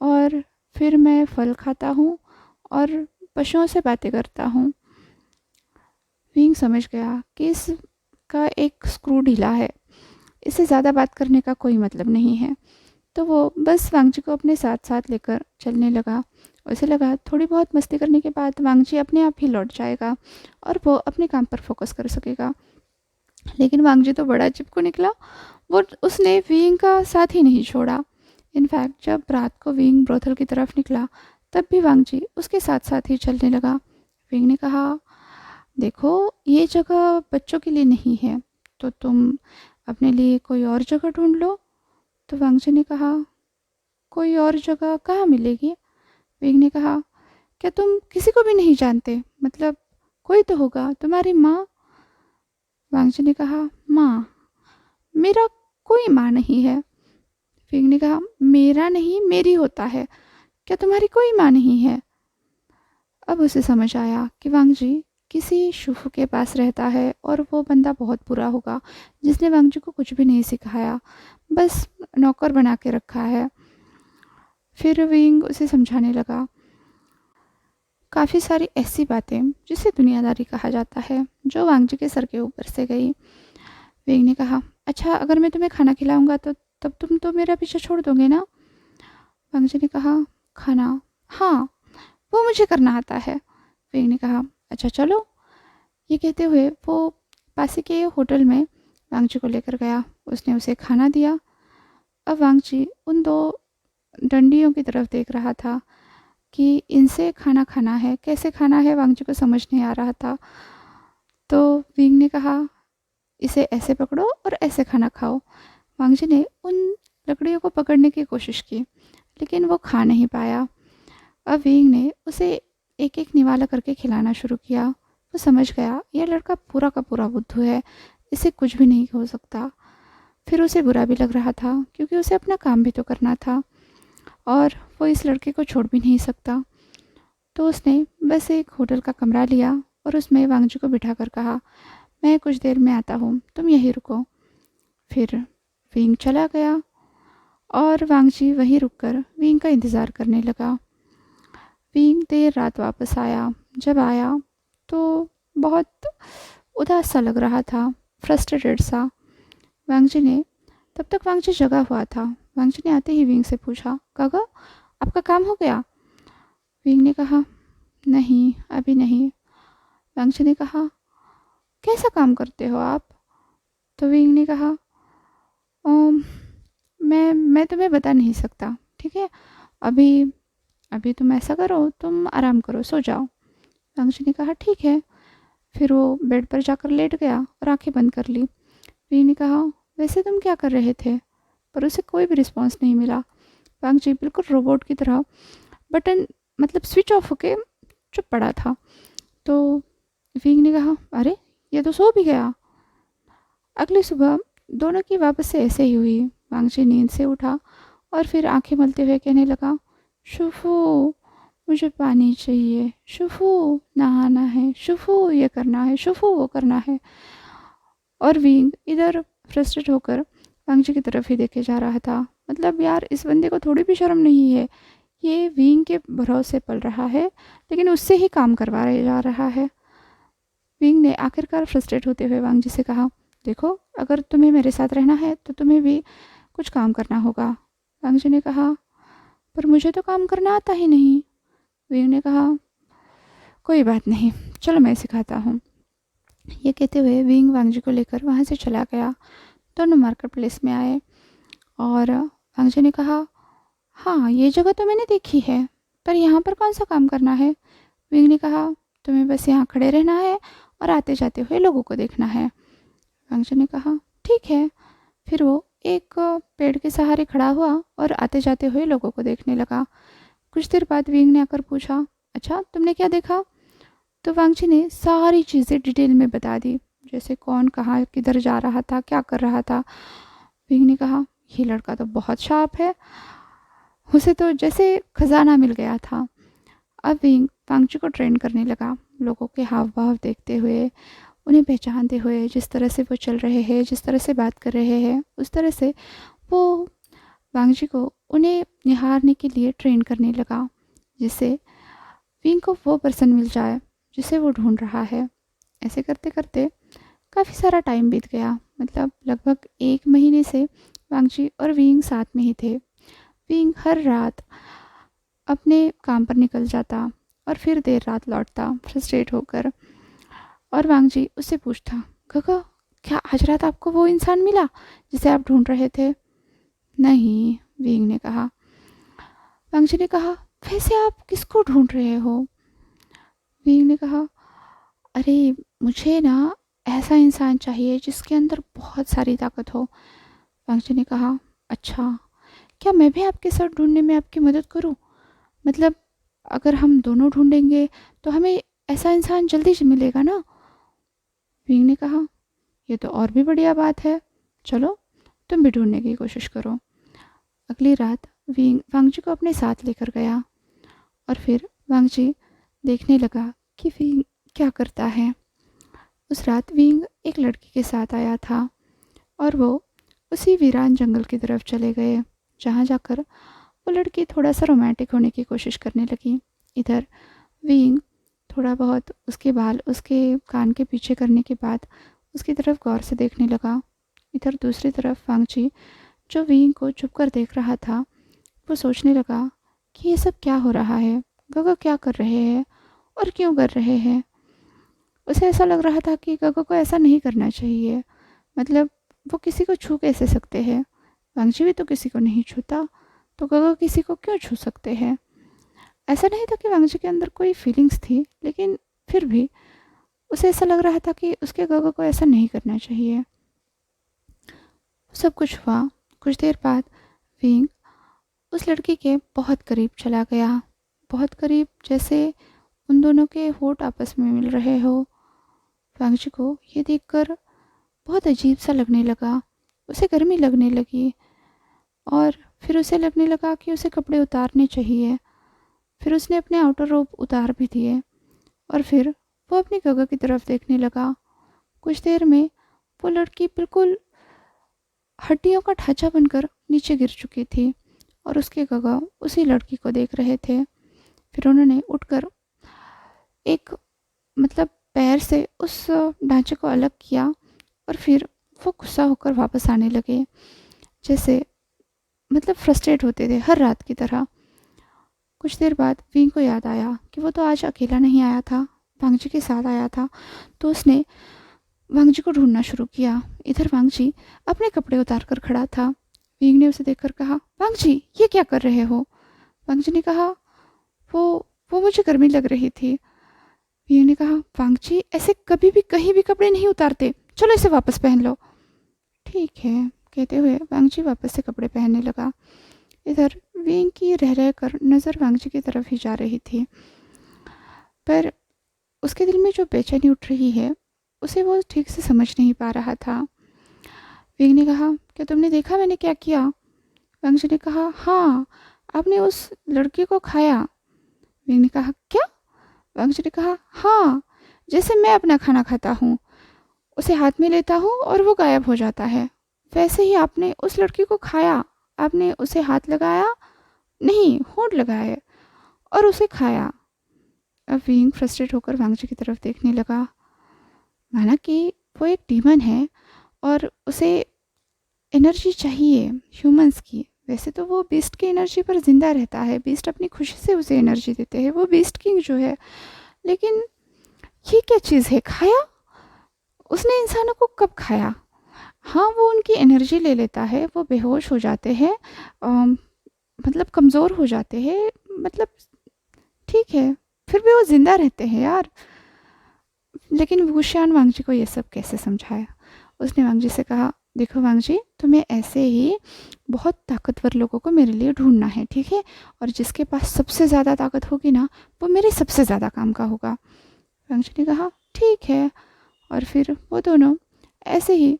और फिर मैं फल खाता हूँ और पशुओं से बातें करता हूँ। विंग समझ गया कि इसका एक स्क्रू ढीला है, इससे ज़्यादा बात करने का कोई मतलब नहीं है। तो वो बस वांगजी को अपने साथ साथ लेकर चलने लगा। उसे लगा थोड़ी बहुत मस्ती करने के बाद वांगजी अपने आप ही लौट जाएगा और वो अपने काम पर फोकस कर सकेगा। लेकिन वांगजी तो बड़ा चिपकू निकला, वो उसने विंग का साथ ही नहीं छोड़ा। इनफैक्ट जब रात को विंग ब्रोथल की तरफ निकला तब भी वांगजी उसके साथ साथ ही चलने लगा। विंग ने कहा, देखो ये जगह बच्चों के लिए नहीं है, तो तुम अपने लिए कोई और जगह ढूंढ लो। तो वांगजी ने कहा, कोई और जगह कहाँ मिलेगी? विंग ने कहा, क्या तुम किसी को भी नहीं जानते? मतलब कोई तो होगा, तुम्हारी माँ। वांगजी ने कहा, माँ? मेरा कोई माँ नहीं है। विंग ने कहा, मेरा नहीं मेरी होता है, क्या तुम्हारी कोई माँ नहीं है? अब उसे समझ आया कि वांगजी किसी शुफू के पास रहता है और वो बंदा बहुत बुरा होगा जिसने वांगजी को कुछ भी नहीं सिखाया, बस नौकर बना के रखा है। फिर विंग उसे समझाने लगा काफ़ी सारी ऐसी बातें जिसे दुनियादारी कहा जाता है, जो वांगजी के सर के ऊपर से गई। विंग ने कहा, अच्छा अगर मैं तुम्हें खाना खिलाऊंगा तो तब तुम तो मेरा पीछा छोड़ दोगे ना? वांगजी ने कहा, खाना, हाँ वो मुझे करना आता है। विंग ने कहा, अच्छा चलो। ये कहते हुए वो पास के होटल में वांगजी को लेकर गया। उसने उसे खाना दिया। अब वांगजी उन दो डंडियों की तरफ देख रहा था कि इनसे खाना खाना है, कैसे खाना है वांगजी को समझ नहीं आ रहा था। तो विंग ने कहा, इसे ऐसे पकड़ो और ऐसे खाना खाओ। वांगजी ने उन लकड़ियों को पकड़ने की कोशिश की, लेकिन वो खा नहीं पाया। अब विंग ने उसे एक एक निवाला करके खिलाना शुरू किया। वो समझ गया यह लड़का पूरा का पूरा बुद्धू है, इसे कुछ भी नहीं हो सकता। फिर उसे बुरा भी लग रहा था क्योंकि उसे अपना काम भी तो करना था और वो इस लड़के को छोड़ भी नहीं सकता। तो उसने बस एक होटल का कमरा लिया और उसमें वांगजी को बिठा कर कहा, मैं कुछ देर में आता हूँ, तुम यहीं रुको। फिर विंग चला गया और वांगजी वहीं रुककर विंग का इंतज़ार करने लगा। विंग देर रात वापस आया। जब आया तो बहुत उदास सा लग रहा था, फ्रस्ट्रेटेड सा। वांगजी ने तब तक वांगजी जगा हुआ था। वांगजी ने आते ही विंग से पूछा, काका आपका काम हो गया? विंग ने कहा, नहीं अभी नहीं। वांगजी ने कहा, कैसा काम करते हो आप? तो विंग ने कहा, "अम, मैं तुम्हें बता नहीं सकता, ठीक है? अभी अभी तुम ऐसा करो, तुम आराम करो, सो जाओ।" वांगजी ने कहा, ठीक है। फिर वो बेड पर जाकर लेट गया और आंखें बंद कर ली। विंग ने कहा, वैसे तुम क्या कर रहे थे? पर उसे कोई भी रिस्पॉन्स नहीं मिला। वांगजी बिल्कुल रोबोट की तरह बटन मतलब स्विच ऑफ होके चुप पड़ा था। तो विंग ने कहा, अरे ये तो सो भी गया। अगली सुबह दोनों की वापस से ऐसे ही हुई। वांगजी नींद से उठा और फिर आंखें मलते हुए कहने लगा, शुफू मुझे पानी चाहिए, शुफू नहाना है, शुफू ये करना है, शुफू वो करना है। और विंग इधर फ्रस्ट्रेट होकर वांगजी की तरफ ही देखे जा रहा था। मतलब यार इस बंदे को थोड़ी भी शर्म नहीं है, ये विंग के भरोसे पल रहा है लेकिन उससे ही काम करवा जा रहा है। विंग ने आखिरकार फ्रस्ट्रेट होते हुए वांगजी से कहा, देखो अगर तुम्हें मेरे साथ रहना है तो तुम्हें भी कुछ काम करना होगा। वांगजी ने कहा, पर मुझे तो काम करना आता ही नहीं। विंग ने कहा, कोई बात नहीं, चलो मैं सिखाता हूँ। ये कहते हुए विंग वांगजी को लेकर वहाँ से चला गया। दोनों मार्केट प्लेस में आए और वांगजी ने कहा, हाँ ये जगह तो मैंने देखी है, पर यहाँ पर कौन सा काम करना है? विंग ने कहा, तुम्हें बस यहाँ खड़े रहना है और आते जाते हुए लोगों को देखना है। वांगजी ने कहा, ठीक है। फिर वो एक पेड़ के सहारे खड़ा हुआ और आते जाते हुए लोगों को देखने लगा। कुछ देर बाद विंग ने आकर पूछा, अच्छा तुमने क्या देखा? तो वांगजी ने सारी चीज़ें डिटेल में बता दी, जैसे कौन कहाँ किधर जा रहा था, क्या कर रहा था। विंग ने कहा, ये लड़का तो बहुत शार्प है, उसे तो जैसे खजाना मिल गया था। अब विंग वांगजी को ट्रेन करने लगा, लोगों के हाव भाव देखते हुए, उन्हें पहचानते हुए, जिस तरह से वो चल रहे हैं, जिस तरह से बात कर रहे हैं, उस तरह से वो वांगजी को उन्हें निहारने के लिए ट्रेन करने लगा, जिससे विंग को वो पर्सन मिल जाए जिसे वो ढूंढ रहा है। ऐसे करते करते काफ़ी सारा टाइम बीत गया, मतलब लगभग 1 महीने से वांगजी और विंग साथ में ही थे। विंग हर रात अपने काम पर निकल जाता और फिर देर रात लौटता फ्रस्ट्रेट होकर। और वांगजी उससे पूछता, गगा क्या आज रात आपको वो इंसान मिला जिसे आप ढूंढ रहे थे? नहीं, विंग ने कहा। वांगजी ने कहा, वैसे आप किसको ढूंढ रहे हो? विंग ने कहा, अरे मुझे ना ऐसा इंसान चाहिए जिसके अंदर बहुत सारी ताकत हो। वांगजी ने कहा, अच्छा क्या मैं भी आपके साथ ढूंढने में आपकी मदद करूं? मतलब अगर हम दोनों ढूंढेंगे तो हमें ऐसा इंसान जल्दी से मिलेगा ना? विंग ने कहा, ये तो और भी बढ़िया बात है, चलो तुम भी ढूंढने की कोशिश करो। अगली रात विंग वांगजी को अपने साथ लेकर गया और फिर वांगजी देखने लगा कि विंग क्या करता है। उस रात विंग एक लड़की के साथ आया था और वो उसी वीरान जंगल की तरफ चले गए, जहाँ जाकर वो लड़की थोड़ा सा रोमांटिक होने की कोशिश करने लगी। इधर विंग थोड़ा बहुत उसके बाल उसके कान के पीछे करने के बाद उसकी तरफ गौर से देखने लगा। इधर दूसरी तरफ वांगजी, जो विंग को चुप कर देख रहा था, वो सोचने लगा कि ये सब क्या हो रहा है, गगा क्या कर रहे हैं और क्यों कर रहे हैं। उसे ऐसा लग रहा था कि गगा को ऐसा नहीं करना चाहिए, मतलब वो किसी को छू कैसे सकते हैं। वांगजी भी तो किसी को नहीं छूता, तो गगा किसी को क्यों छू सकते हैं। ऐसा नहीं था कि वांगजी के अंदर कोई फीलिंग्स थी, लेकिन फिर भी उसे ऐसा लग रहा था कि उसके गगा को ऐसा नहीं करना चाहिए। सब कुछ हुआ। कुछ देर बाद विंग उस लड़की के बहुत करीब चला गया, बहुत करीब, जैसे उन दोनों के होठ आपस में मिल रहे हो। वांगजी को ये देखकर बहुत अजीब सा लगने लगा, उसे गर्मी लगने लगी और फिर उसे लगने लगा कि उसे कपड़े उतारने चाहिए। फिर उसने अपने आउटर रोब उतार भी दिए और फिर वो अपनी गगा की तरफ देखने लगा। कुछ देर में वो लड़की बिल्कुल हड्डियों का ढांचा बनकर नीचे गिर चुकी थी और उसके गगा उसी लड़की को देख रहे थे। फिर उन्होंने उठकर एक, मतलब पैर से उस ढांचे को अलग किया और फिर वो गुस्सा होकर वापस आने लगे, जैसे मतलब फ्रस्ट्रेट होते थे हर रात की तरह। कुछ देर बाद विंग को याद आया कि वो तो आज अकेला नहीं आया था, वांगजी के साथ आया था। तो उसने वांगजी को ढूंढना शुरू किया। इधर वांगजी अपने कपड़े उतार कर खड़ा था। विंग ने उसे देखकर कहा, वांगजी ये क्या कर रहे हो। वांगजी ने कहा, वो मुझे गर्मी लग रही थी। विंग ने कहा, वांगजी ऐसे कभी भी कहीं भी कपड़े नहीं उतारते, चलो इसे वापस पहन लो। ठीक है, कहते हुए वांगजी वापस से कपड़े पहनने लगा। इधर विंग की रह रह कर नज़र वांगजी की तरफ ही जा रही थी, पर उसके दिल में जो बेचैनी उठ रही है उसे वो ठीक से समझ नहीं पा रहा था। विंग ने कहा, क्या तुमने देखा मैंने क्या किया। वांगजी ने कहा, हाँ, आपने उस लड़की को खाया। विंग ने कहा, क्या। वांगजी ने कहा, हाँ, जैसे मैं अपना खाना खाता हूँ, उसे हाथ में लेता हूँ और वो गायब हो जाता है, वैसे ही आपने उस लड़की को खाया। आपने उसे हाथ लगाया, नहीं होंठ लगाए, और उसे खाया। अब विंग फ्रस्ट्रेट होकर वांगजी की तरफ देखने लगा, माना कि वो एक डीमन है और उसे एनर्जी चाहिए ह्यूमंस की। वैसे तो वो बीस्ट की एनर्जी पर ज़िंदा रहता है, बीस्ट अपनी खुशी से उसे एनर्जी देते हैं, वो बीस्ट किंग जो है। लेकिन ये क्या चीज़ है, खाया। उसने इंसानों को कब खाया। हाँ, वो उनकी एनर्जी ले लेता है, वो बेहोश हो जाते हैं, मतलब कमज़ोर हो जाते हैं, मतलब ठीक है, फिर भी वो ज़िंदा रहते हैं यार। लेकिन वुशियान वांगजी को ये सब कैसे समझाया। उसने वांगजी से कहा, देखो वांगजी, तुम्हें ऐसे ही बहुत ताकतवर लोगों को मेरे लिए ढूंढना है, ठीक है, और जिसके पास सबसे ज़्यादा ताकत होगी ना, वो मेरे सबसे ज़्यादा काम का होगा। वांगजी ने कहा, ठीक है। और फिर वो दोनों ऐसे ही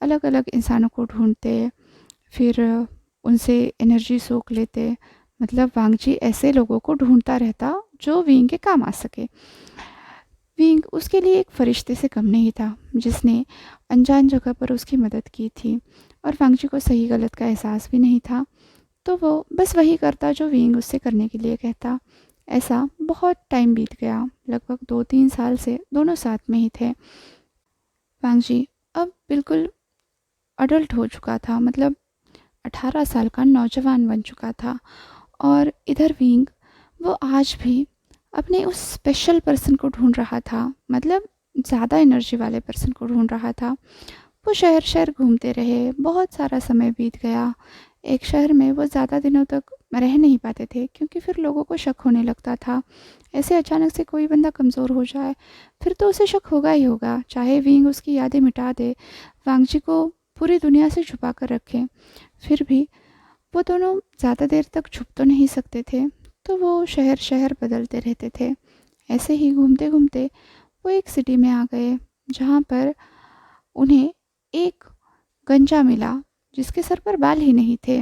अलग अलग इंसानों को ढूंढते, फिर उनसे एनर्जी सोख लेते। मतलब वांगजी ऐसे लोगों को ढूंढता रहता जो विंग के काम आ सके। विंग उसके लिए एक फरिश्ते से कम नहीं था, जिसने अनजान जगह पर उसकी मदद की थी और वांगजी को सही गलत का एहसास भी नहीं था, तो वो बस वही करता जो विंग उससे करने के लिए कहता। ऐसा बहुत टाइम बीत गया, लगभग 2-3 साल से दोनों साथ में ही थे। वांगजी अब बिल्कुल अडल्ट हो चुका था, मतलब 18 साल का नौजवान बन चुका था। और इधर विंग, वो आज भी अपने उस स्पेशल पर्सन को ढूंढ रहा था, मतलब ज़्यादा एनर्जी वाले पर्सन को ढूंढ रहा था। वो शहर शहर घूमते रहे, बहुत सारा समय बीत गया। एक शहर में वो ज़्यादा दिनों तक रह नहीं पाते थे, क्योंकि फिर लोगों को शक होने लगता था। ऐसे अचानक से कोई बंदा कमज़ोर हो जाए, फिर तो उसे शक होगा ही होगा, चाहे विंग उसकी यादें मिटा दे, वांगजी को पूरी दुनिया से छुपा कर रखे, फिर भी वो दोनों ज़्यादा देर तक छुप तो नहीं सकते थे। तो वो शहर शहर बदलते रहते थे। ऐसे ही घूमते घूमते वो एक सिटी में आ गए, जहाँ पर उन्हें एक गंजा मिला, जिसके सर पर बाल ही नहीं थे।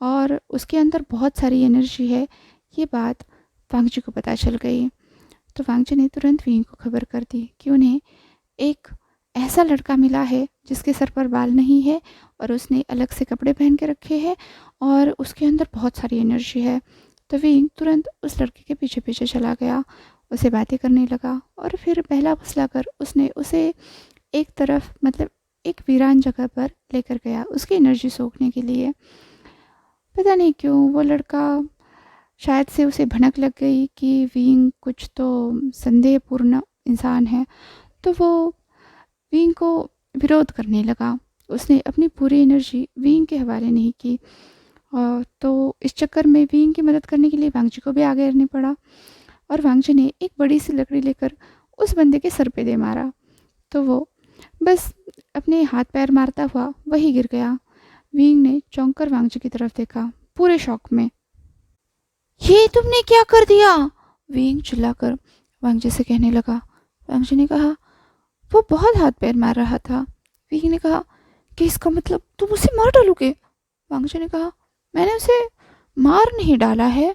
और उसके अंदर बहुत सारी एनर्जी है। ये बात वांगजी को पता चल गई। तो वांगजी ने तुरंत विंग को खबर कर दी कि उन्हें एक ऐसा लड़का मिला है जिसके सर पर बाल नहीं है और उसने अलग से कपड़े पहन के रखे हैं और उसके अंदर बहुत सारी एनर्जी है। तो विंग तुरंत उस लड़के के पीछे पीछे चला गया, उसे बातें करने लगा और फिर बहला फुसला कर उसने उसे एक तरफ, मतलब एक वीरान जगह पर लेकर गया उसकी एनर्जी सोखने के लिए। पता नहीं क्यों वो लड़का, शायद से उसे भनक लग गई कि विंग कुछ तो संदेहपूर्ण इंसान है, तो वो विंग को विरोध करने लगा। उसने अपनी पूरी एनर्जी विंग के हवाले नहीं की। तो इस चक्कर में विंग की मदद करने के लिए वांगजी को भी आगे रहना पड़ा और वांगजी ने एक बड़ी सी लकड़ी लेकर उस बंदे के सर पे दे मारा। तो वो बस अपने हाथ पैर मारता हुआ वही गिर गया। विंग ने चौंक कर वांगजी की तरफ देखा, पूरे शौक में। ये तुमने क्या कर दिया? विंग चिल्लाकर वांगजी से कहने लगा। वांगजी ने कहा, वो बहुत हाथ पैर मार रहा था। विंग ने कहा कि इसका मतलब तुम उसे मार डालोगे? वांगजी ने कहा, मैंने उसे मार नहीं डाला है,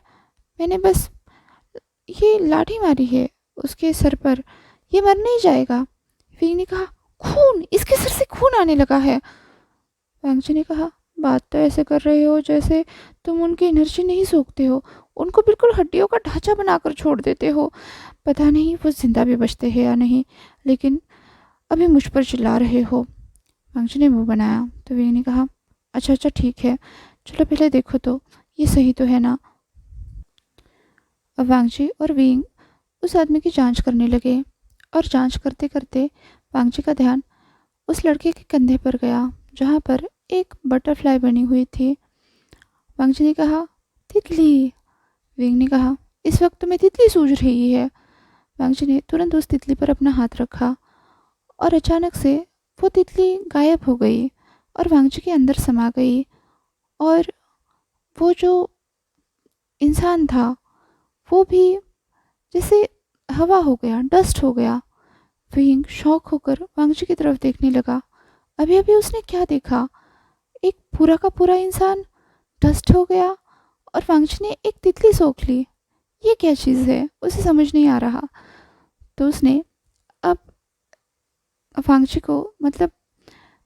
मैंने बस ये लाठी मारी है उसके सर पर, ये मर नहीं जाएगा। विंग ने कहा, खून, इसके सर से खून आने लगा है। वांगजी ने कहा, बात तो ऐसे कर रहे हो जैसे तुम उनकी एनर्जी नहीं सोखते हो, उनको बिल्कुल हड्डियों का ढांचा बनाकर छोड़ देते हो। पता नहीं वो जिंदा भी बचते हैं या नहीं, लेकिन अभी मुझ पर चिल्ला रहे हो। वांगजी ने मुंह बनाया तो विंग ने कहा, अच्छा अच्छा ठीक है, चलो पहले देखो तो ये सही तो है ना। अब वांगजी और विंग उस आदमी की जांच करने लगे और जांच करते करते वांगजी का ध्यान उस लड़के के कंधे पर गया जहाँ पर एक बटरफ्लाई बनी हुई थी। वांगजी ने कहा, तितली। विंग ने कहा, इस वक्त तुम्हें तितली सूझ रही है? वांगजी ने तुरंत उस तितली पर अपना हाथ रखा और अचानक से वो तितली गायब हो गई और वांगजी के अंदर समा गई। और वो जो इंसान था वो भी जैसे हवा हो गया, डस्ट हो गया। विंग शॉक होकर वांगजी की तरफ देखने लगा। अभी अभी उसने क्या देखा? एक पूरा का पूरा इंसान डस्ट हो गया और वांगजी ने एक तितली सोख ली। ये क्या चीज़ है, उसे समझ नहीं आ रहा। तो उसने अब वांगजी को, मतलब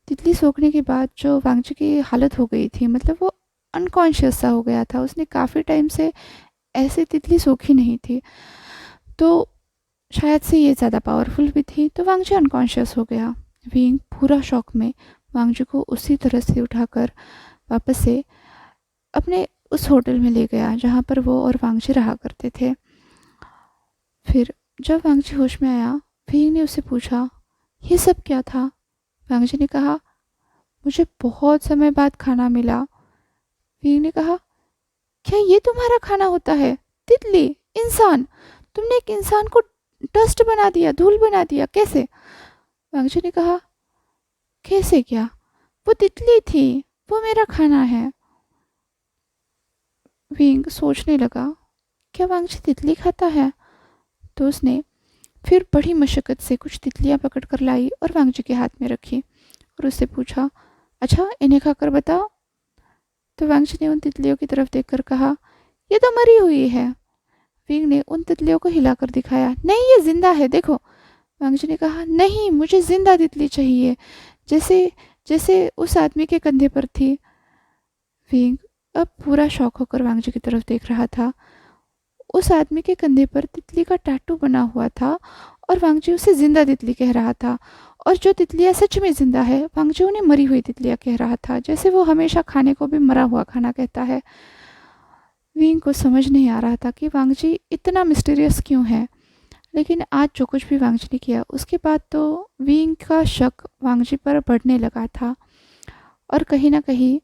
तितली सोखने के बाद जो वांगजी की हालत हो गई थी, मतलब वो अनकॉन्शियस सा हो गया था, उसने काफ़ी टाइम से ऐसे तितली सोखी नहीं थी, तो शायद से ये ज़्यादा पावरफुल भी थी, तो वांगजी अनकॉन्शियस हो गया। विंग पूरा शौक में वांगजी को उसी तरह से उठाकर वापस से अपने उस होटल में ले गया जहाँ पर वो और वांगजी रहा करते थे। फिर जब वांगजी होश में आया, विंग ने उससे पूछा, ये सब क्या था? वांगजी ने कहा, मुझे बहुत समय बाद खाना मिला। विंग ने कहा, क्या ये तुम्हारा खाना होता है? तितली, इंसान, तुमने एक इंसान को डस्ट बना दिया, धूल बना दिया, कैसे? वांगजी ने कहा, कैसे क्या? वो तितली थी, वो मेरा खाना है। विंग सोचने लगा, क्या वांगजी तितली खाता है? तो उसने फिर बड़ी मशक्क़त से कुछ तितलियां पकड़ कर लाई और वांगजी के हाथ में रखी और उससे पूछा, अच्छा इन्हें खाकर बताओ। तो वांगजी ने उन तितलियों की तरफ देखकर कहा, ये तो मरी हुई है। विंग ने उन तितलियों को हिलाकर दिखाया, नहीं ये जिंदा है, देखो। वांगजी ने कहा, नहीं, मुझे जिंदा तितली चाहिए, जैसे जैसे उस आदमी के कंधे पर थी। विंग अब पूरा शौक होकर वांगजी की तरफ देख रहा था। उस आदमी के कंधे पर तितली का टैटू बना हुआ था और वांगजी उसे जिंदा तितली कह रहा था, और जो तितलियां सच में जिंदा है वांगजी उन्हें मरी हुई तितलियां कह रहा था, जैसे वो हमेशा खाने को भी मरा हुआ खाना कहता है। विंग को समझ नहीं आ रहा था कि वांगजी इतना मिस्टीरियस क्यों है, लेकिन आज जो कुछ भी वांगजी ने किया उसके बाद तो विंग का शक वांगजी पर बढ़ने लगा था और कहीं ना कहीं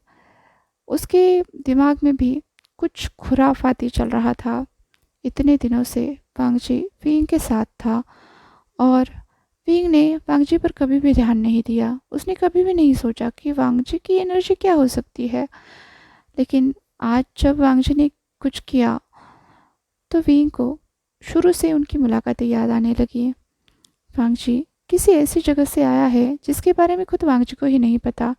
उसके दिमाग में भी कुछ खुराफाती चल रहा था। इतने दिनों से वांगजी विंग के साथ था और विंग ने वांगजी पर कभी भी ध्यान नहीं दिया। उसने कभी भी नहीं सोचा कि वांगजी की एनर्जी क्या हो सकती है, लेकिन आज जब वांगजी ने कुछ किया तो विंग को शुरू से उनकी मुलाकातें याद आने लगी। वांगजी किसी ऐसी जगह से आया है जिसके बारे में खुद वांगजी को ही नहीं पता।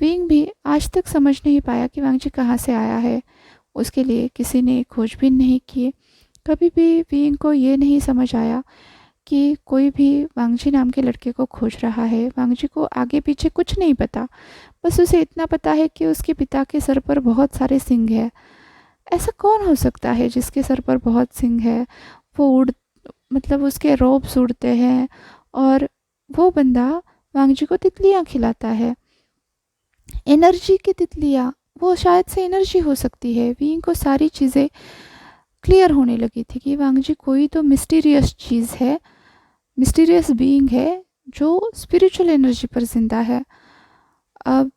विंग भी आज तक समझ नहीं पाया कि वांगजी कहाँ से आया है। उसके लिए किसी ने खोजबीन नहीं की। कभी भी विंग को ये नहीं समझ आया कि कोई भी वांगजी नाम के लड़के को खोज रहा है। वांगजी को आगे पीछे कुछ नहीं पता, बस उसे इतना पता है कि उसके पिता के सर पर बहुत सारे सींग हैं। ऐसा कौन हो सकता है जिसके सर पर बहुत सींग है? वो उड़ मतलब उसके रोब्स उड़ते हैं, और वो बंदा वांगजी को तितलियाँ खिलाता है। एनर्जी की तितलियाँ, वो शायद से एनर्जी हो सकती है। विंग को सारी चीज़ें क्लियर होने लगी थी कि वांगजी कोई तो मिस्टीरियस चीज़ है, मिस्टीरियस बीइंग है जो स्पिरिचुअल एनर्जी पर जिंदा है। अब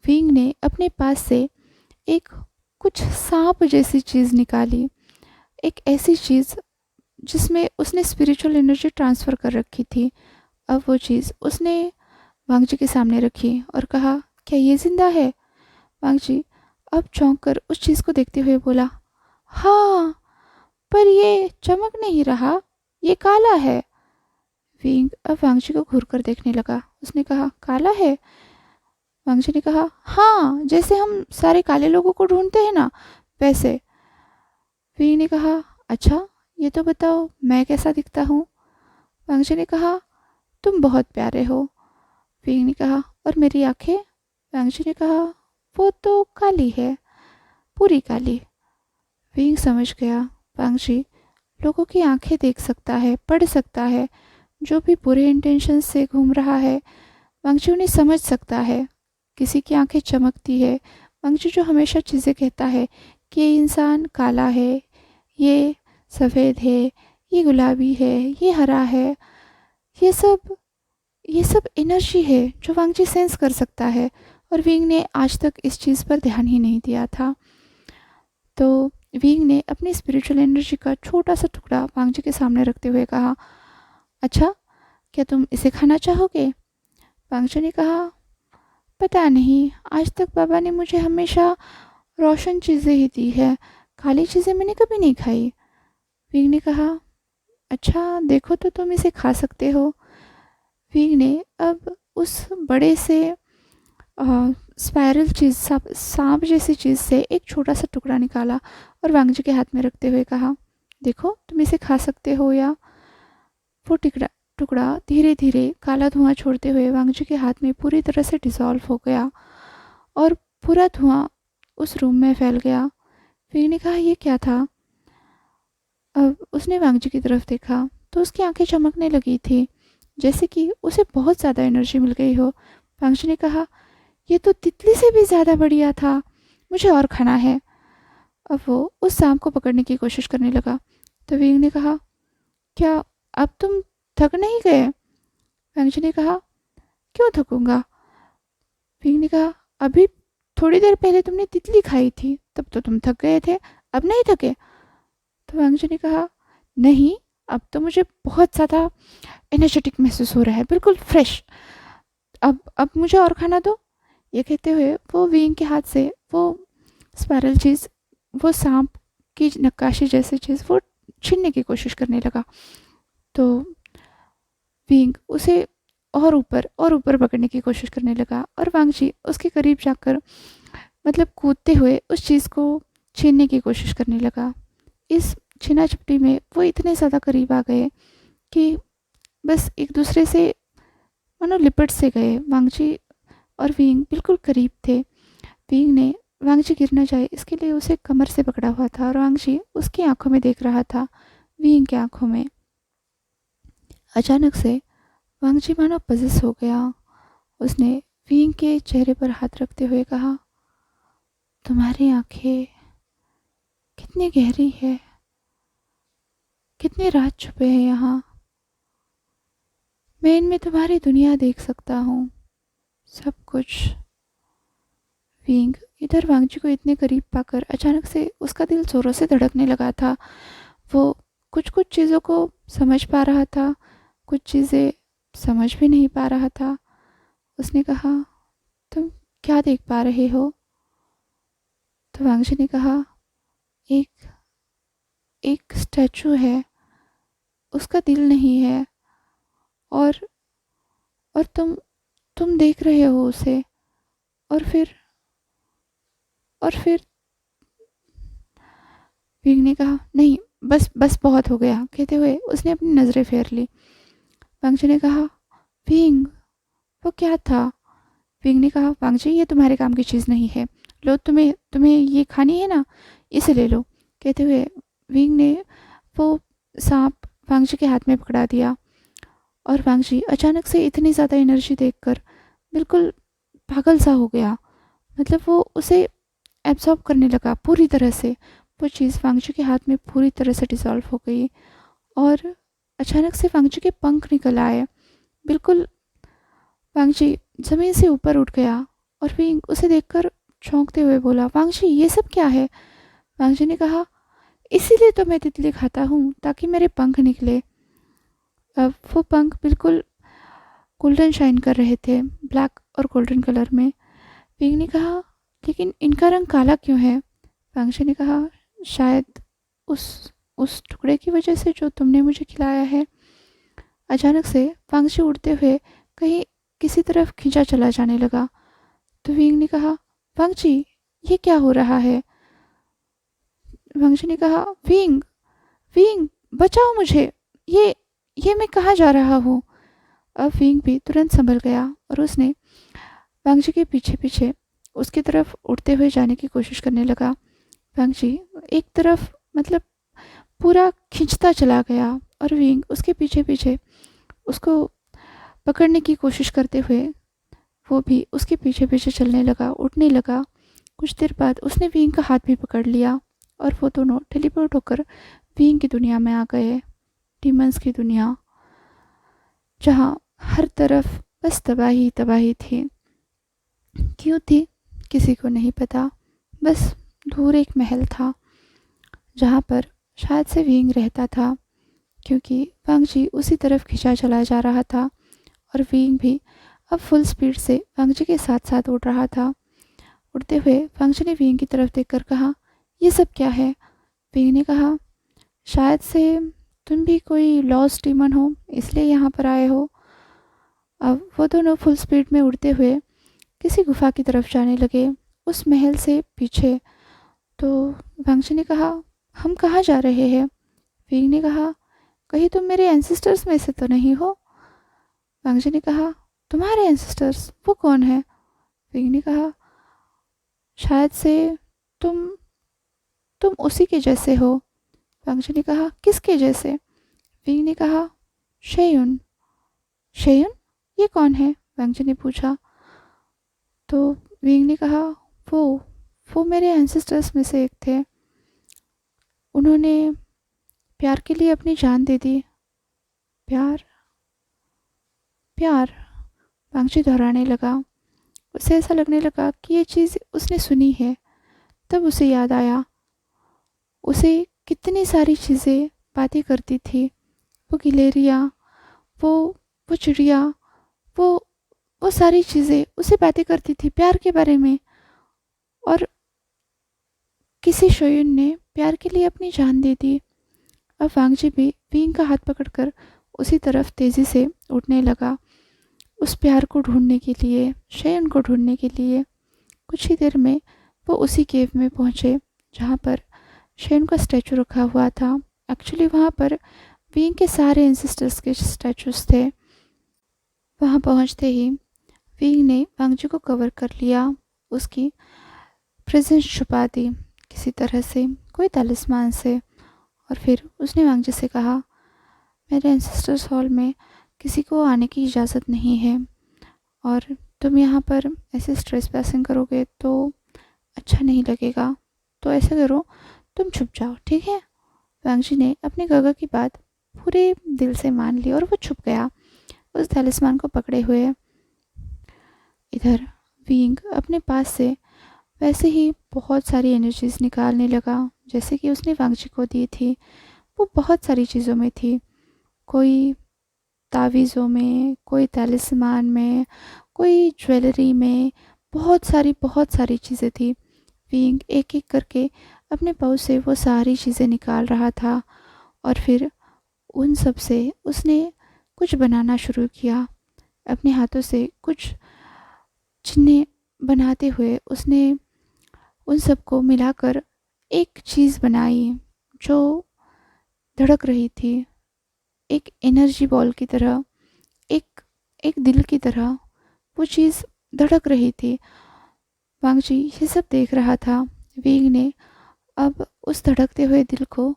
विंग ने अपने पास से एक कुछ सांप जैसी चीज़ निकाली, एक ऐसी चीज़ जिसमें उसने स्पिरिचुअल एनर्जी ट्रांसफ़र कर रखी थी। अब वो चीज़ उसने वांगजी के सामने रखी और कहा, क्या ये जिंदा है? वांगजी अब चौंक कर उस चीज़ को देखते हुए बोला, हाँ, पर ये चमक नहीं रहा, ये काला है। विंग अब वांगजी को घूर कर देखने लगा। उसने कहा, काला है? वांगजी ने कहा, हाँ, जैसे हम सारे काले लोगों को ढूंढते हैं ना, वैसे। विंग ने कहा, अच्छा, ये तो बताओ मैं कैसा दिखता हूँ? वांगजी ने कहा, तुम बहुत प्यारे हो। विंग ने कहा, और मेरी आंखें? वांगजी ने कहा, वो तो काली है, पूरी काली। विंग समझ गया, वांगजी लोगों की आंखें देख सकता है, पढ़ सकता है। जो भी बुरे इंटेंशन से घूम रहा है, वांगजी उन्हें समझ सकता है। किसी की आंखें चमकती है, वांगजी जो हमेशा चीज़ें कहता है कि ये इंसान काला है, ये सफ़ेद है, ये गुलाबी है, ये हरा है, ये सब ये सब एनर्जी है जो वांगजी सेंस कर सकता है। और विंग ने आज तक इस चीज़ पर ध्यान ही नहीं दिया था। तो विंग ने अपनी स्पिरिचुअल एनर्जी का छोटा सा टुकड़ा वांगजी के सामने रखते हुए कहा, अच्छा, क्या तुम इसे खाना चाहोगे? वांगजी ने कहा, पता नहीं, आज तक बाबा ने मुझे हमेशा रोशन चीज़ें ही दी है, काली चीज़ें मैंने कभी नहीं खाई। विंग ने कहा, अच्छा, देखो तो तुम इसे खा सकते हो। विंग ने अब उस बड़े से स्पाइरल चीज़, सांप जैसी चीज़ से एक छोटा सा टुकड़ा निकाला और वांगजी के हाथ में रखते हुए कहा, देखो तुम इसे खा सकते हो या। वो टिकड़ा टुकड़ा धीरे धीरे काला धुआं छोड़ते हुए वांगजी के हाथ में पूरी तरह से डिसॉल्व हो गया और पूरा धुआं उस रूम में फैल गया। विंग ने कहा, ये क्या था? अब उसने वांगजी की तरफ देखा तो उसकी आंखें चमकने लगी थी, जैसे कि उसे बहुत ज़्यादा एनर्जी मिल गई हो। वांगजी ने कहा, ये तो तितली से भी ज़्यादा बढ़िया था, मुझे और खाना है। अब वो उस सांप को पकड़ने की कोशिश करने लगा। तो विंग ने कहा, क्या अब तुम थक नहीं गए? वांगजी ने कहा, क्यों थकूंगा? विंग ने कहा, अभी थोड़ी देर पहले तुमने तितली खाई थी, तब तो तुम थक गए थे, अब नहीं थके? तो वांगजी ने कहा, नहीं, अब तो मुझे बहुत ज़्यादा एनर्जेटिक महसूस हो रहा है, बिल्कुल फ्रेश। अब मुझे और खाना दो। ये कहते हुए वो विंग के हाथ से वो स्पाइरल चीज़, वो सांप की नक्काशी जैसी चीज़ वो छीनने की कोशिश करने लगा। तो विंग उसे और ऊपर पकड़ने की कोशिश करने लगा और वांगजी उसके करीब जाकर मतलब कूदते हुए उस चीज़ को छीनने की कोशिश करने लगा। इस छीना झपटी में वो इतने ज़्यादा करीब आ गए कि बस एक दूसरे से मानो लिपट से गए। वांगजी और विंग बिल्कुल करीब थे। विंग ने वांगजी गिर न जाए इसके लिए उसे कमर से पकड़ा हुआ था और वांगजी उसकी आंखों में देख रहा था, विंग की आंखों में। अचानक से वांगजी मानो पजेस हो गया। उसने विंग के चेहरे पर हाथ रखते हुए कहा, तुम्हारी आंखें कितनी गहरी है, कितने राज छुपे हैं यहाँ, मैं इनमें तुम्हारी दुनिया देख सकता हूँ, सब कुछ। विंग इधर वांगजी को इतने करीब पाकर अचानक से उसका दिल जोरों से धड़कने लगा था। वो कुछ कुछ चीज़ों को समझ पा रहा था, कुछ चीज़ें समझ भी नहीं पा रहा था। उसने कहा, तुम क्या देख पा रहे हो? तो वांगजी ने कहा, एक एक स्टैचू है, उसका दिल नहीं है, और तुम देख रहे हो उसे, और फिर और फिर विंग ने कहा, नहीं, बस बस बहुत हो गया। कहते हुए उसने अपनी नज़रें फेर ली। वांगजी ने कहा, विंग, वो क्या था? विंग ने कहा, वांगजी, ये तुम्हारे काम की चीज़ नहीं है। लो, तुम्हें तुम्हें ये खानी है ना, इसे ले लो। कहते हुए विंग ने वो सांप वांगजी के हाथ में पकड़ा दिया और वांगजी अचानक से इतनी ज़्यादा एनर्जी देखकर बिल्कुल पागल सा हो गया। मतलब वो उसे एब्जॉर्ब करने लगा पूरी तरह से। वो चीज़ वांगजी के हाथ में पूरी तरह से डिसॉल्व हो गई और अचानक से वांगजी के पंख निकल आए। बिल्कुल वांगजी ज़मीन से ऊपर उठ गया और विंग उसे देखकर चौंकते हुए बोला, वांगजी, ये सब क्या है? वांगजी ने कहा, इसीलिए तो मैं तितली खाता हूँ, ताकि मेरे पंख निकले। अब वो पंख बिल्कुल गोल्डन शाइन कर रहे थे, ब्लैक और गोल्डन कलर में। विंग ने कहा, लेकिन इनका रंग काला क्यों है? वांगजी ने कहा, शायद उस टुकड़े की वजह से जो तुमने मुझे खिलाया है। अचानक से वांगजी उड़ते हुए कहीं किसी तरफ खींचा चला जाने लगा। तो विंग ने कहा, वांगजी, ये क्या हो रहा है? वांगजी ने कहा, विंग, विंग, बचाओ मुझे, ये ये मैं कहाँ जा रहा हूँ? अब विंग भी तुरंत संभल गया और उसने वांगजी के पीछे पीछे उसकी तरफ उड़ते हुए जाने की कोशिश करने लगा। वांगजी एक तरफ मतलब पूरा खींचता चला गया और विंग उसके पीछे पीछे उसको पकड़ने की कोशिश करते हुए वो भी उसके पीछे पीछे चलने लगा, उड़ने लगा। कुछ देर बाद उसने विंग का हाथ भी पकड़ लिया और वो दोनों टेलीपोर्ट होकर विंग की दुनिया में आ गए, डीमंस की दुनिया, जहाँ हर तरफ बस तबाही तबाही थी। क्यों थी किसी को नहीं पता। बस दूर एक महल था जहाँ पर शायद से विंग रहता था, क्योंकि वांगजी उसी तरफ खिंचा चला जा रहा था और विंग भी अब फुल स्पीड से वांगजी के साथ साथ उड़ रहा था। उड़ते हुए वांगजी ने विंग की तरफ देखकर कहा, ये सब क्या है? विंग ने कहा, शायद से तुम भी कोई लॉस्ट डीमन हो, इसलिए यहाँ पर आए हो। अब वो दोनों फुल स्पीड में उड़ते हुए किसी गुफा की तरफ जाने लगे, उस महल से पीछे। तो वांगजी ने कहा, हम कहाँ जा रहे हैं? विंग ने कहा, कहीं तुम मेरे एंसेस्टर्स में से तो नहीं हो? वांगजी ने कहा, तुम्हारे एंसेस्टर्स, वो कौन है? विंग ने कहा, शायद से तुम तुम उसी के जैसे हो। वांगजी ने कहा, किसके जैसे? विंग ने कहा, शेयुन। शेयुन, ये कौन है? वांगजी ने पूछा। तो विंग ने कहा, वो वो मेरे एंसेस्टर्स में से एक थे। उन्होंने प्यार के लिए अपनी जान दे दी। प्यार, प्यार, वांगजी दोहराने लगा। उसे ऐसा लगने लगा कि ये चीज़ उसने सुनी है। तब उसे याद आया, उसे कितनी सारी चीज़ें बातें करती थी। वो गिलेरिया, वो वो चिड़िया, वो वो सारी चीज़ें उसे बातें करती थी प्यार के बारे में। और किसी शोयुन ने प्यार के लिए अपनी जान दे दी। अब वांगजी भी विंग का हाथ पकड़कर उसी तरफ तेज़ी से उड़ने लगा, उस प्यार को ढूंढने के लिए, शयन को ढूंढने के लिए। कुछ ही देर में वो उसी केव में पहुँचे जहाँ पर शयन का स्टैचू रखा हुआ था। एक्चुअली वहाँ पर विंग के सारे एंसेस्टर्स के स्टैचूज थे। वहाँ पहुँचते ही विंग ने वांगजी को कवर कर लिया, उसकी प्रेजेंस छुपा दी किसी तरह से, कोई तलिस्मान से। और फिर उसने वांगजी से कहा, मेरे एंसेस्टर्स हॉल में किसी को आने की इजाज़त नहीं है और तुम यहाँ पर ऐसे स्ट्रेस पैसिंग करोगे तो अच्छा नहीं लगेगा। तो ऐसा करो, तुम छुप जाओ, ठीक है? वांगजी ने अपने गगा की बात पूरे दिल से मान ली और वो छुप गया उस तलिस्मान को पकड़े हुए। इधर विंग अपने पास से वैसे ही बहुत सारी एनर्जीज निकालने लगा जैसे कि उसने वांगजी को दी थी। वो बहुत सारी चीज़ों में थी, कोई तावीज़ों में, कोई तलिस्मान में, कोई ज्वेलरी में, बहुत सारी चीज़ें थी। विंग एक एक करके अपने पाउच से वो सारी चीज़ें निकाल रहा था और फिर उन सब से उसने कुछ बनाना शुरू किया। अपने हाथों से कुछ चिन्हें बनाते हुए उसने उन सबको मिलाकर एक चीज़ बनाई जो धड़क रही थी, एक एनर्जी बॉल की तरह, एक एक दिल की तरह वो चीज़ धड़क रही थी। वांगजी ये सब देख रहा था। विंग ने अब उस धड़कते हुए दिल को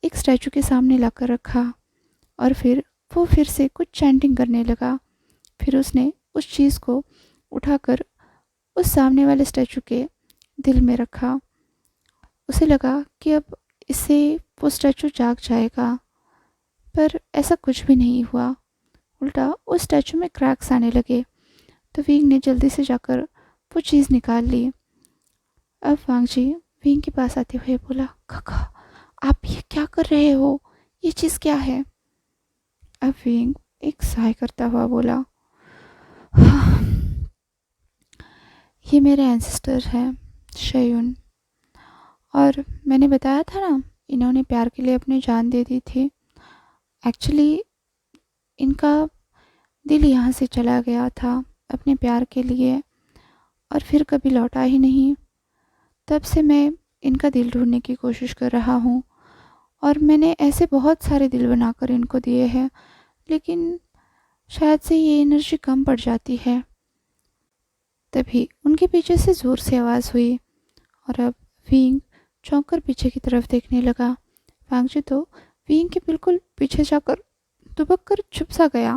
एक स्टैचू के सामने लाकर रखा और फिर वो फिर से कुछ चैंटिंग करने लगा। फिर उसने उस चीज़ को उठाकर उस सामने वाले स्टैचू के दिल में रखा। उसे लगा कि अब इससे वो स्टैचू जाग जाएगा, पर ऐसा कुछ भी नहीं हुआ। उल्टा उस स्टैचू में क्रैक्स आने लगे। तो विंग ने जल्दी से जाकर वो चीज़ निकाल ली। अब वांगजी विंग के पास आते हुए बोला, काका आप ये क्या कर रहे हो, ये चीज़ क्या है? अब विंग एक साय करता हुआ बोला, "हाँ, ये मेरे एंसेस्टर हैं, शयून, और मैंने बताया था ना इन्होंने प्यार के लिए अपनी जान दे दी थी। एक्चुअली इनका दिल यहाँ से चला गया था अपने प्यार के लिए और फिर कभी लौटा ही नहीं। तब से मैं इनका दिल ढूंढने की कोशिश कर रहा हूँ और मैंने ऐसे बहुत सारे दिल बनाकर इनको दिए हैं, लेकिन शायद से ये एनर्जी कम पड़ जाती है।" तभी उनके पीछे से ज़ोर से आवाज़ हुई और अब विंग चौंक कर पीछे की तरफ देखने लगा। वांगजी तो विंग के बिल्कुल पीछे जाकर दुबक कर छुप सा गया।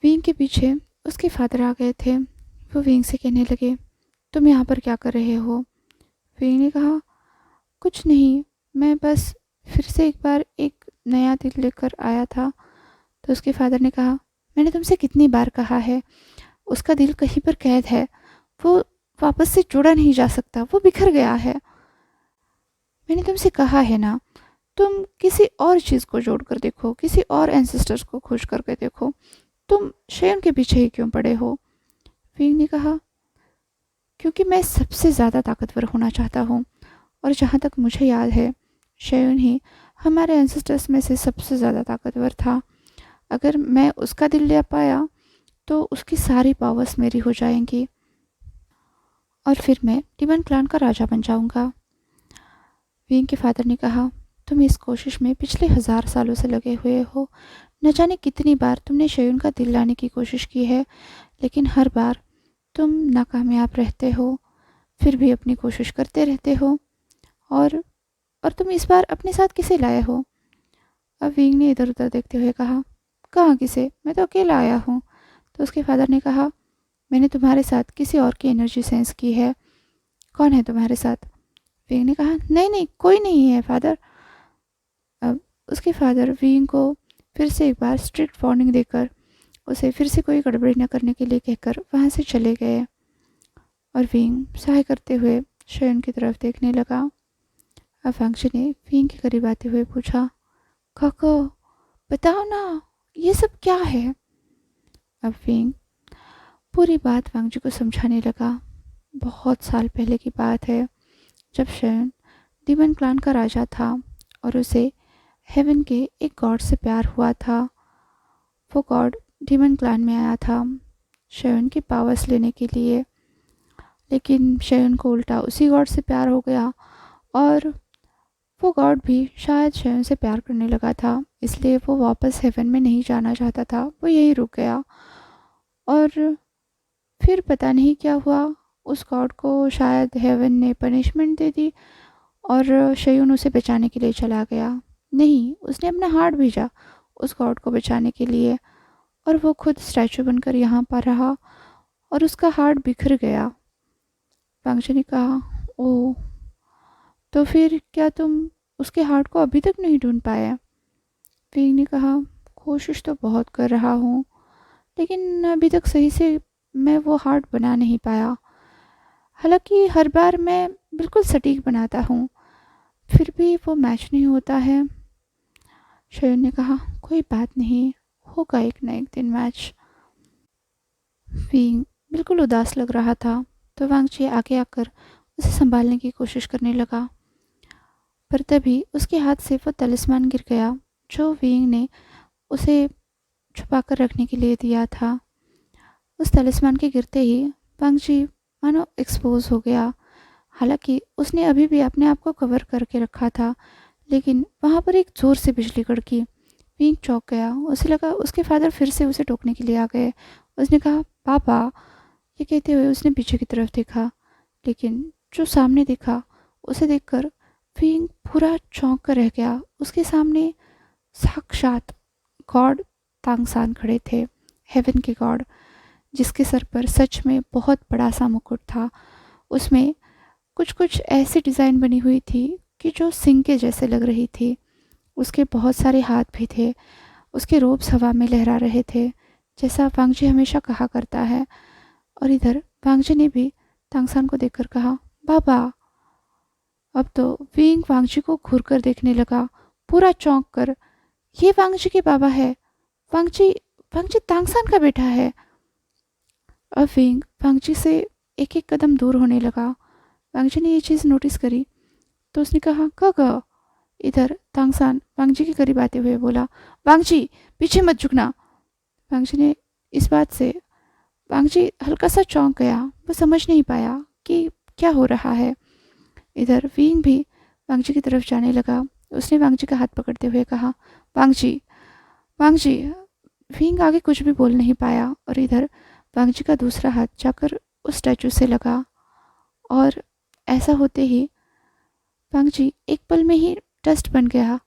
विंग के पीछे उसके फादर आ गए थे। वो विंग से कहने लगे, तुम यहाँ पर क्या कर रहे हो? विंग ने कहा, कुछ नहीं, मैं बस फिर से एक बार एक नया दिल लेकर आया था। तो उसके फादर ने कहा, मैंने तुमसे कितनी बार कहा है, उसका दिल कहीं पर कैद है, वो वापस से जोड़ा नहीं जा सकता, वो बिखर गया है। मैंने तुमसे कहा है ना, तुम किसी और चीज़ को जोड़ कर देखो, किसी और एंसेस्टर्स को खोज करके देखो, तुम शयन के पीछे ही क्यों पड़े हो? विंग ने कहा, क्योंकि मैं सबसे ज़्यादा ताकतवर होना चाहता हूँ और जहाँ तक मुझे याद है शयन ही हमारे एंसेस्टर्स में से सबसे ज़्यादा ताकतवर था। अगर मैं उसका दिल ले पाया तो उसकी सारी पावर्स मेरी हो जाएंगी और फिर मैं डिमन क्लान का राजा बन जाऊंगा। विंग के फादर ने कहा, तुम इस कोशिश में पिछले 1000 सालों से लगे हुए हो। न जाने कितनी बार तुमने शयून का दिल लाने की कोशिश की है, लेकिन हर बार तुम नाकामयाब रहते हो, फिर भी अपनी कोशिश करते रहते हो। और तुम इस बार अपने साथ किसे लाए हो? अब विंग ने इधर उधर देखते हुए कहा, कहाँ किसे, मैं तो अकेला आया हूँ। तो उसके फादर ने कहा, मैंने तुम्हारे साथ किसी और की एनर्जी सेंस की है। कौन है तुम्हारे साथ? विंग ने कहा, नहीं नहीं, कोई नहीं है फादर। अब उसके फादर विंग को फिर से एक बार स्ट्रिक्ट वार्निंग देकर उसे फिर से कोई गड़बड़ी न करने के लिए कहकर वहाँ से चले गए और विंग सहाय करते हुए शयन की तरफ देखने लगा। अब वांगजी ने विंग के करीब आते हुए पूछा, काका बताओ ना, ये सब क्या है? अब विंग पूरी बात वांगजी को समझाने लगा। बहुत साल पहले की बात है, जब शयन डिमन क्लान का राजा था और उसे हेवन के एक गॉड से प्यार हुआ था। वो गॉड डिमन क्लान में आया था शयन की पावर्स लेने के लिए, लेकिन शयन को उल्टा उसी गॉड से प्यार हो गया और वो गॉड भी शायद शयन से प्यार करने लगा था, इसलिए वो वापस हेवन में नहीं जाना चाहता था, वो यहीं रुक गया। और फिर पता नहीं क्या हुआ, उस गॉड को शायद हेवन ने पनिशमेंट दे दी और शयून उसे बचाने के लिए चला गया। नहीं, उसने अपना हार्ट भेजा उस गॉड को बचाने के लिए और वो खुद स्टैचू बनकर यहाँ पर रहा और उसका हार्ट बिखर गया। वांगजी ने कहा, ओह, तो फिर क्या तुम उसके हार्ट को अभी तक नहीं ढूंढ पाए? विंग ने कहा, कोशिश तो बहुत कर रहा हूँ, लेकिन अभी तक सही से मैं वो हार्ट बना नहीं पाया। हालांकि हर बार मैं बिल्कुल सटीक बनाता हूँ, फिर भी वो मैच नहीं होता है। शयन ने कहा, कोई बात नहीं, होगा एक ना एक दिन मैच। विंग बिल्कुल उदास लग रहा था, तो वांगजी आगे आकर उसे संभालने की कोशिश करने लगा, पर तभी उसके हाथ से वो तलिस्मान गिर गया जो विंग ने उसे छुपा कर रखने के लिए दिया था। उस तलिस्मान के गिरते ही वांगजी मानो एक्सपोज हो गया। हालांकि उसने अभी भी अपने आप को कवर करके रखा था, लेकिन वहाँ पर एक ज़ोर से बिजली कड़की। विंग चौंक गया। उसे लगा उसके फादर फिर से उसे टोकने के लिए आ गए। उसने कहा, पापा। ये कहते हुए उसने पीछे की तरफ देखा, लेकिन जो सामने दिखा उसे देखकर विंग पूरा चौंक कर रह गया। उसके सामने साक्षात गॉड तांगसान खड़े थे, हेवन के गॉड, जिसके सर पर सच में बहुत बड़ा सा मुकुट था। उसमें कुछ कुछ ऐसी डिज़ाइन बनी हुई थी कि जो सिंह के जैसे लग रही थी। उसके बहुत सारे हाथ भी थे। उसके रोब्स हवा में लहरा रहे थे, जैसा वांगजी हमेशा कहा करता है। और इधर वांगजी ने भी तांगसान को देखकर कहा, बाबा। अब तो विंग वांगजी को घूर कर देखने लगा, पूरा चौंक कर। ये वांगजी के बाबा है। वांगजी वांगजी तांगसान का बेटा है। अब विंग वांगजी से एक एक कदम दूर होने लगा। वांगजी ने ये चीज़ नोटिस करी तो उसने कहा, ग। इधर तांगसान वांगजी के करीब आते हुए बोला, वांगजी पीछे मत झुकना। वांगजी ने इस बात से वांगजी हल्का सा चौंक गया। वो समझ नहीं पाया कि क्या हो रहा है। इधर विंग भी वांगजी की तरफ जाने लगा। उसने वांगजी का हाथ पकड़ते हुए कहा, वांगजी वांगजी। विंग आगे कुछ भी बोल नहीं पाया और इधर वांगजी का दूसरा हाथ जाकर उस स्टैचू से लगा और ऐसा होते ही वांगजी एक पल में ही डस्ट बन गया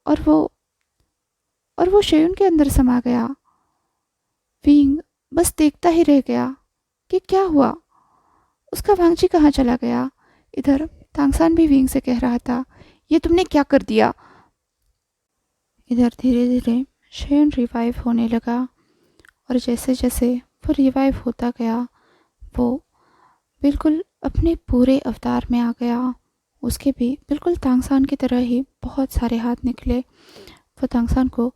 और वो शेयुन के अंदर समा गया। विंग बस देखता ही रह गया कि क्या हुआ, उसका वांगजी कहाँ चला गया। इधर तांगसान भी विंग से कह रहा था, ये तुमने क्या कर दिया। इधर धीरे धीरे शेयुन रिवाइव होने लगा और जैसे जैसे वो रिवाइव होता गया वो बिल्कुल अपने पूरे अवतार में आ गया। उसके भी बिल्कुल तांगसान की तरह ही बहुत सारे हाथ निकले। वो तांगसान को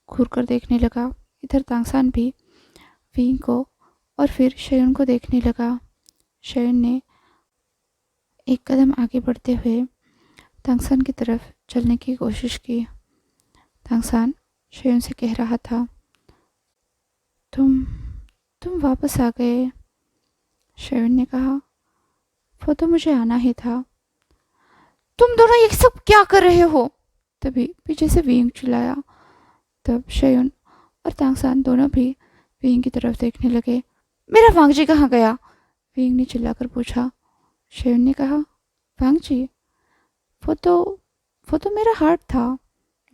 घूर कर देखने लगा। इधर तांगसान भी विंग को और फिर शेयुन को देखने लगा। शेयुन ने एक कदम आगे बढ़ते हुए तांगसान की तरफ चलने की कोशिश की। तांगसान शेयुन से कह रहा था, तुम तुम वापस आ गए। शेयुन ने कहा, वो तो मुझे आना ही था। तुम दोनों ये सब क्या कर रहे हो। तभी पीछे से विंग चिल्लाया। तब शेयुन और तांगसान दोनों भी विंग की तरफ देखने लगे। मेरा वांगजी कहाँ गया। विंग ने चिल्लाकर पूछा। शेयुन ने कहा, वांगजी वो तो मेरा हार्ट था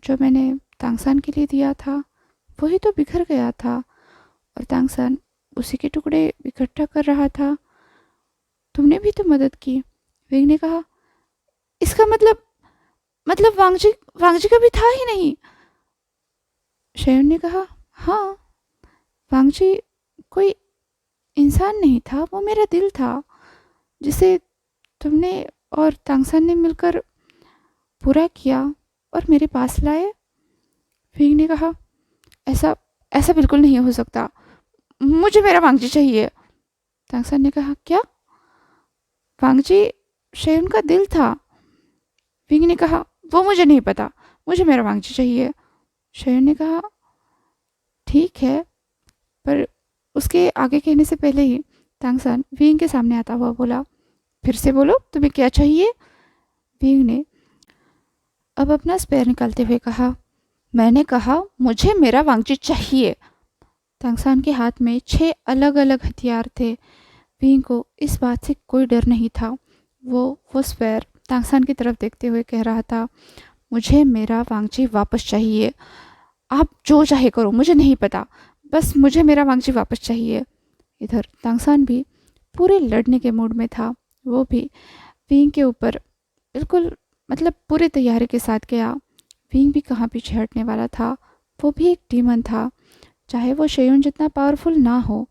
जो मैंने तांगसान के लिए दिया था। वही तो बिखर गया था और तांगसान उसी के टुकड़े इकट्ठा कर रहा था। तुमने भी तो मदद की। विंग ने कहा, इसका मतलब वांगजी वांगजी कभी था ही नहीं। शेयुन ने कहा, हाँ, वांगजी कोई इंसान नहीं था, वो मेरा दिल था जिसे तुमने और तांगसान ने मिलकर पूरा किया और मेरे पास लाए। विंग ने कहा, ऐसा ऐसा बिल्कुल नहीं हो सकता, मुझे मेरा वांगजी चाहिए। तांगसान ने कहा, क्या। वांगजी शेयुन का दिल था। विंग ने कहा, वो मुझे नहीं पता, मुझे मेरा वांगजी चाहिए। शेयुन ने कहा, ठीक है, पर उसके आगे कहने से पहले ही तांगसान विंग के सामने आता हुआ बोला, फिर से बोलो, तुम्हें क्या चाहिए। विंग ने अब अपना स्पेयर निकालते हुए कहा, मैंने कहा मुझे मेरा वांगजी चाहिए। तांगसान के हाथ में 6 अलग अलग हथियार थे। विंग को इस बात से कोई डर नहीं था। वो स्पेयर तांगसान की तरफ देखते हुए कह रहा था, मुझे मेरा वांगजी वापस चाहिए। आप जो चाहे करो, मुझे नहीं पता, बस मुझे मेरा वांगजी वापस चाहिए। इधर तांगसान भी पूरे लड़ने के मूड में था। वो भी विंग के ऊपर बिल्कुल पूरी तैयारी के साथ गया। विंग भी कहाँ पीछे हटने वाला था। वो भी एक डीमन था। चाहे वो शेयुन जितना पावरफुल ना हो,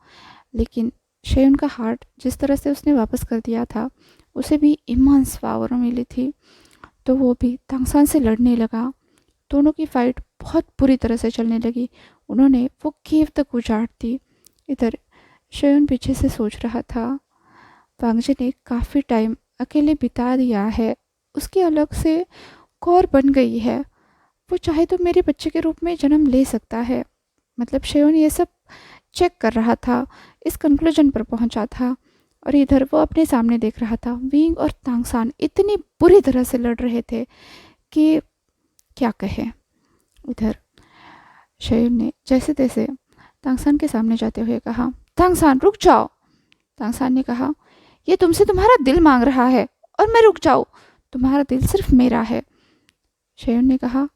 लेकिन शेयुन का हार्ट जिस तरह से उसने वापस कर दिया था, उसे भी इमेंस पावर मिली थी। तो वो भी तांगसान से लड़ने लगा। दोनों की फाइट बहुत बुरी तरह से चलने लगी। उन्होंने वो केव तक उजाड़ दी। इधर शेयुन पीछे से सोच रहा था, वांगजी ने काफ़ी टाइम अकेले बिता दिया है, उसकी अलग से कौर बन गई है। वो चाहे तो मेरे बच्चे के रूप में जन्म ले सकता है। शेयुन चेक कर रहा था, इस कंक्लूजन पर पहुंचा था। और इधर वो अपने सामने देख रहा था, विंग और तांगसान इतनी बुरी तरह से लड़ रहे थे कि क्या कहे। इधर शयून ने जैसे तैसे तांगसान के सामने जाते हुए कहा, तांगसान रुक जाओ। तांगसान ने कहा, ये तुमसे तुम्हारा दिल मांग रहा है और मैं रुक जाऊं? तुम्हारा दिल सिर्फ मेरा है। शयून ने कहा,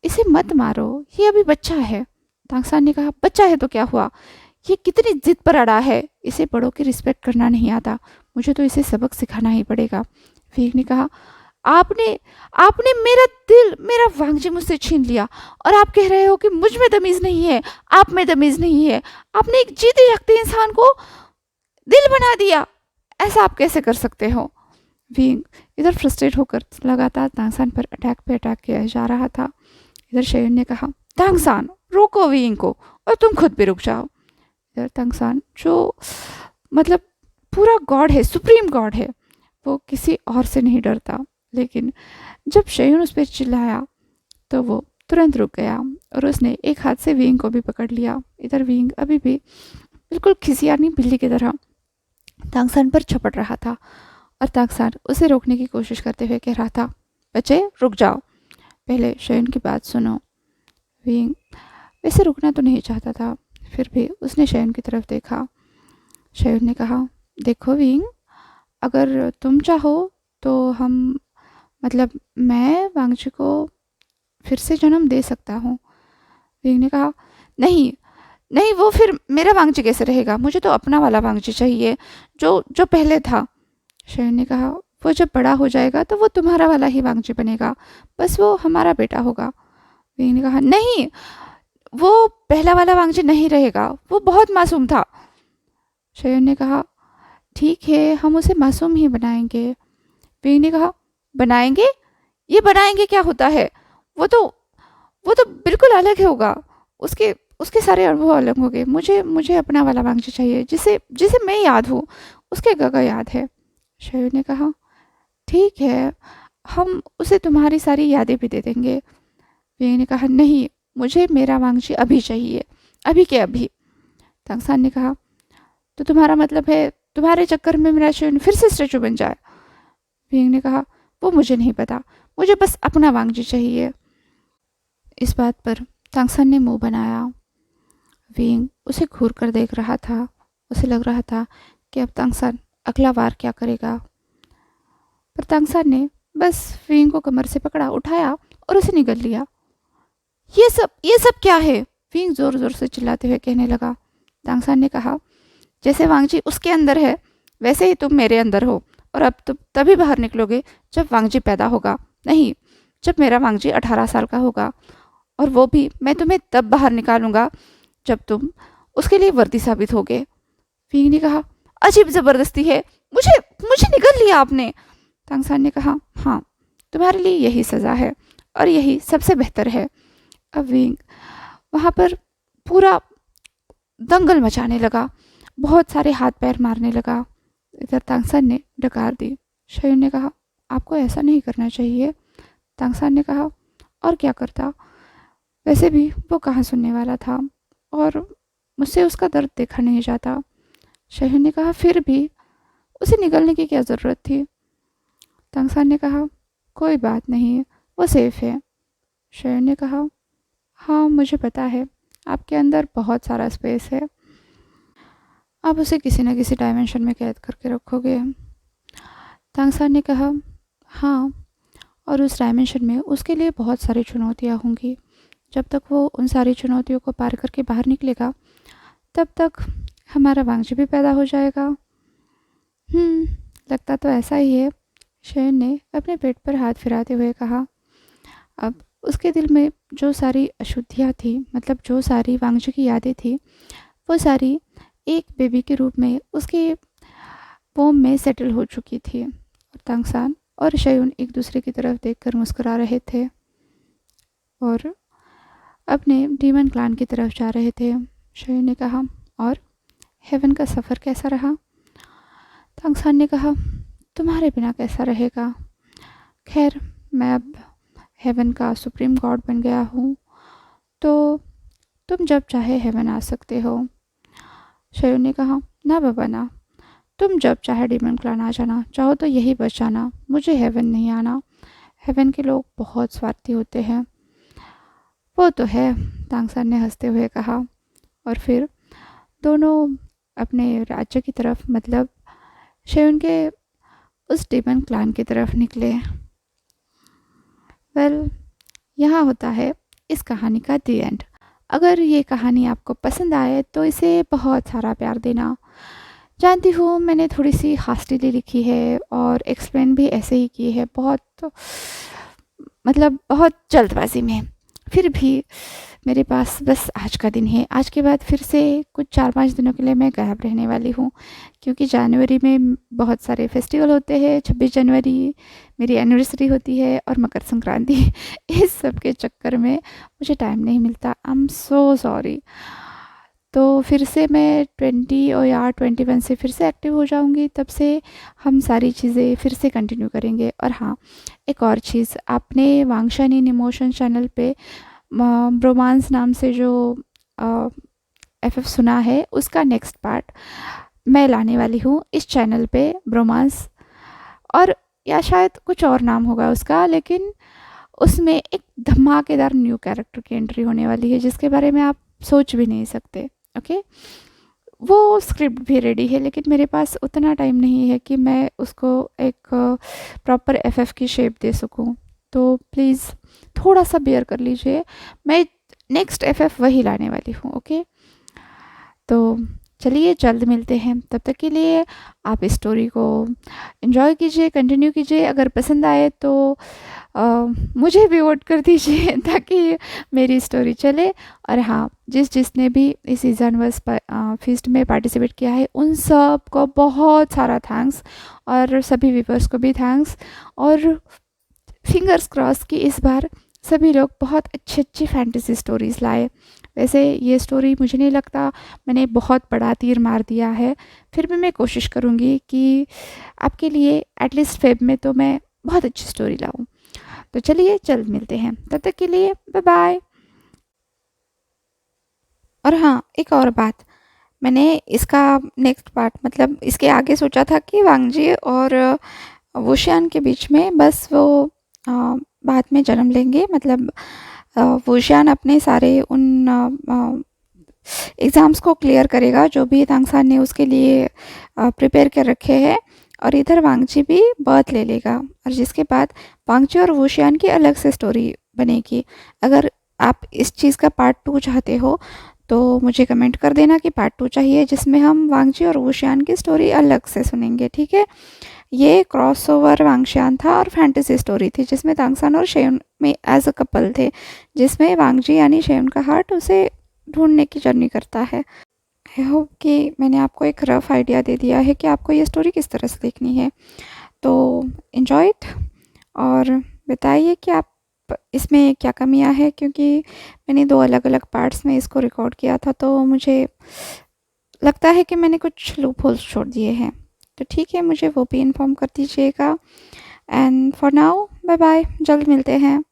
इसे मत मारो, ये अभी बच्चा है। तांगसान ने कहा, बच्चा है तो क्या हुआ, ये कितनी जिद पर अड़ा है, इसे बड़ों की रिस्पेक्ट करना नहीं आता, मुझे तो इसे सबक सिखाना ही पड़ेगा। वीग ने कहा, आपने आपने मेरा दिल, मेरा वांगजी मुझसे छीन लिया और आप कह रहे हो कि मुझ में तमीज़ नहीं है, आप में तमीज़ नहीं है। आपने एक जीते जागते इंसान को दिल बना दिया, ऐसा आप कैसे कर सकते हो? विंग इधर फ्रस्ट्रेट होकर लगातार तांगसान पर अटैक पे अटैक किया जा रहा था। इधर शयून ने कहा, तांगसान रोको विंग को और तुम खुद भी रुक जाओ। इधर तांगसान जो मतलब पूरा गॉड है, सुप्रीम गॉड है, वो किसी और से नहीं डरता, लेकिन जब शयून उस पर चिल्लाया तो वो तुरंत रुक गया और उसने एक हाथ से विंग को भी पकड़ लिया। इधर विंग अभी भी बिल्कुल खिसियानी बिल्ली की तरह तांगसान पर झपट रहा था और तांगसान उसे रोकने की कोशिश करते हुए कह रहा था, बच्चे रुक जाओ, पहले शयून की बात सुनो। विंग वैसे रुकना तो नहीं चाहता था, फिर भी उसने शयून की तरफ देखा। शयून ने कहा, देखो विंग, अगर तुम चाहो तो हम मतलब मैं वांगजी को फिर से जन्म दे सकता हूँ। विंग ने कहा, नहीं नहीं, वो फिर मेरा वांगजी कैसे रहेगा, मुझे तो अपना वाला वांगजी चाहिए जो जो पहले था। शयून ने कहा, वो जब बड़ा हो जाएगा तो वो तुम्हारा वाला ही वांगजी बनेगा, बस वो हमारा बेटा होगा। विंग ने कहा, नहीं, वो पहला वाला वांगजी नहीं रहेगा, वो बहुत मासूम था। शयून ने कहा, ठीक है, हम उसे मासूम ही बनाएंगे। विंग ने कहा, बनाएंगे? ये बनाएंगे क्या होता है, वो तो वो तो बिल्कुल अलग होगा, उसके उसके सारे अनुभव अलग होंगे। मुझे मुझे अपना वाला वांगजी चाहिए, जिसे जिसे मैं याद हूँ, उसके गगा याद है। शयून ने कहा, ठीक है, हम उसे तुम्हारी सारी यादें भी दे देंगे। विंग ने कहा, नहीं, मुझे मेरा वांगजी अभी चाहिए, अभी के अभी। तांगसान ने कहा, तो तुम्हारा मतलब है तुम्हारे चक्कर में मेरा शयून फिर से स्टैचू बन जाए? विंग ने कहा, वो मुझे नहीं पता, मुझे बस अपना वांगजी चाहिए। इस बात पर तांगसान ने मुंह बनाया। विंग उसे घूर कर देख रहा था, उसे लग रहा था कि अब तांगसान अगला वार क्या करेगा। पर तांगसान ने बस विंग को कमर से पकड़ा, उठाया और उसे निगल लिया। ये सब क्या है? विंग जोर जोर से चिल्लाते हुए कहने लगा। तांगसान ने कहा, जैसे वांगजी उसके अंदर है, वैसे ही तुम मेरे अंदर हो, और अब तुम तभी बाहर निकलोगे जब वांगजी पैदा होगा, नहीं, जब मेरा वांगजी 18 साल का होगा, और वो भी मैं तुम्हें तब बाहर निकालूंगा जब तुम उसके लिए वर्दी साबित होगे। विंग ने कहा, अजीब ज़बरदस्ती है, मुझे मुझे निगल लिया आपने। तांगसान ने कहा, हाँ, तुम्हारे लिए यही सज़ा है और यही सबसे बेहतर है। अब विंग वहाँ पर पूरा दंगल मचाने लगा, बहुत सारे हाथ पैर मारने लगा। इधर तांगसान ने डकार दी। शयून ने कहा, आपको ऐसा नहीं करना चाहिए। तांगसान ने कहा, और क्या करता, वैसे भी वो कहाँ सुनने वाला था और मुझसे उसका दर्द देखा नहीं जाता। शयून ने कहा, फिर भी उसे निगलने की क्या ज़रूरत थी? तांगसान ने कहा, कोई बात नहीं, वो सेफ है। शयून ने कहा, हाँ मुझे पता है, आपके अंदर बहुत सारा स्पेस है, आप उसे किसी न किसी डायमेंशन में कैद करके रखोगे। तांगसान ने कहा, हाँ, और उस डायमेंशन में उसके लिए बहुत सारी चुनौतियाँ होंगी। जब तक वो उन सारी चुनौतियों को पार करके बाहर निकलेगा, तब तक हमारा वांगजी भी पैदा हो जाएगा। लगता तो ऐसा ही है। शयून ने अपने पेट पर हाथ फिराते हुए कहा। अब उसके दिल में जो सारी अशुद्धियाँ थी, मतलब जो सारी वांगजी की यादें थी, वो सारी एक बेबी के रूप में उसके वोम में सेटल हो चुकी थी। और तांगसान और शयून एक दूसरे की तरफ देखकर मुस्कुरा रहे थे और अपने डीमन क्लान की तरफ जा रहे थे। शयून ने कहा, और हेवन का सफ़र कैसा रहा? तांगसान ने कहा, तुम्हारे बिना कैसा रहेगा। खैर, मैं अब हेवन का सुप्रीम गॉड बन गया हूँ, तो तुम जब चाहे हेवन आ सकते हो। शेयन ने कहा, ना बाबा ना, तुम जब चाहे डीमन क्लान आ जाना, चाहो तो यही बच जाना, मुझे हेवन नहीं आना। हेवन के लोग बहुत स्वार्थी होते हैं। वो तो है, तांगसान ने हंसते हुए कहा। और फिर दोनों अपने राज्य की तरफ, मतलब शेयन के उस डीमन क्लान की तरफ निकले। वेल, यहाँ होता है इस कहानी का दी एंड। अगर ये कहानी आपको पसंद आए तो इसे बहुत सारा प्यार देना। जानती हूँ मैंने थोड़ी सी हास्टिली लिखी है और एक्सप्लेन भी ऐसे ही की है, बहुत मतलब बहुत जल्दबाजी में। फिर भी मेरे पास बस आज का दिन है। आज के बाद फिर से कुछ 4-5 दिनों के लिए मैं गायब रहने वाली हूँ, क्योंकि जनवरी में बहुत सारे फेस्टिवल होते हैं। 26 जनवरी मेरी एनिवर्सरी होती है और मकर संक्रांति। इस सब के चक्कर में मुझे टाइम नहीं मिलता। I am so sorry. तो फिर से मैं 20 और या 21 से फिर से एक्टिव हो जाऊंगी। तब से हम सारी चीज़ें फिर से कंटिन्यू करेंगे। और हाँ, एक और चीज़, आपने वांगशान इन इमोशन चैनल पे ब्रोमांस नाम से जो एफएफ सुना है, उसका नेक्स्ट पार्ट मैं लाने वाली हूँ इस चैनल पे, ब्रोमांस। और या शायद कुछ और नाम होगा उसका, लेकिन उसमें एक धमाकेदार न्यू कैरेक्टर की एंट्री होने वाली है जिसके बारे में आप सोच भी नहीं सकते। ओके, वो स्क्रिप्ट भी रेडी है, लेकिन मेरे पास उतना टाइम नहीं है कि मैं उसको एक प्रॉपर एफएफ की शेप दे सकूं। तो प्लीज़ थोड़ा सा बेयर कर लीजिए, मैं नेक्स्ट एफएफ वही लाने वाली हूँ। ओके, तो चलिए जल्द मिलते हैं। तब तक के लिए आप इस स्टोरी को एंजॉय कीजिए, कंटिन्यू कीजिए। अगर पसंद आए तो मुझे भी वोट कर दीजिए ताकि मेरी स्टोरी चले। और हाँ, जिसने भी इस ईजानवर्स फीस्ट में पार्टिसिपेट किया है उन सब को बहुत सारा थैंक्स, और सभी व्यूवर्स को भी थैंक्स। और फिंगर्स क्रॉस कि इस बार सभी लोग बहुत अच्छी अच्छी फैंटेसी स्टोरीज़ लाए। वैसे ये स्टोरी मुझे नहीं लगता मैंने बहुत बड़ा तीर मार दिया है, फिर भी मैं कोशिश करूँगी कि आपके लिए एटलीस्ट फेब में तो मैं बहुत अच्छी स्टोरी लाऊँ। तो चलिए जल्द मिलते हैं, तब तक के लिए बाय बाय। और हाँ, एक और बात, मैंने इसका नेक्स्ट पार्ट, मतलब इसके आगे सोचा था कि वांगजी और वुशियान के बीच में बस वो बाद में जन्म लेंगे। मतलब वुशियान अपने सारे उन एग्ज़ाम्स को क्लियर करेगा जो भी तांगसान ने उसके लिए प्रिपेयर कर रखे हैं, और इधर वांगजी भी बर्थ ले लेगा। और जिसके बाद वांगजी और वुशियान की अलग से स्टोरी बनेगी। अगर आप इस चीज़ का पार्ट 2 चाहते हो तो मुझे कमेंट कर देना कि पार्ट 2 चाहिए, जिसमें हम वांगजी और वुशियान की स्टोरी अलग से सुनेंगे। ठीक है, ये क्रॉसओवर वांगशान था और फैंटेसी स्टोरी थी जिसमें तांगसान और शेयन में एज अ कपल थे, जिसमें वांगजी यानी शेयन का हार्ट उसे ढूंढने की जर्नी करता है। आई होप कि मैंने आपको एक रफ आइडिया दे दिया है कि आपको ये स्टोरी किस तरह से देखनी है। तो एन्जॉय इट और बताइए कि आप इसमें क्या कमियां हैं, क्योंकि मैंने 2 अलग अलग पार्ट्स में इसको रिकॉर्ड किया था, तो मुझे लगता है कि मैंने कुछ लूप होल्स छोड़ दिए हैं। तो ठीक है, मुझे वो भी इन्फॉर्म कर दीजिएगा। And for now bye bye, जल्द मिलते हैं।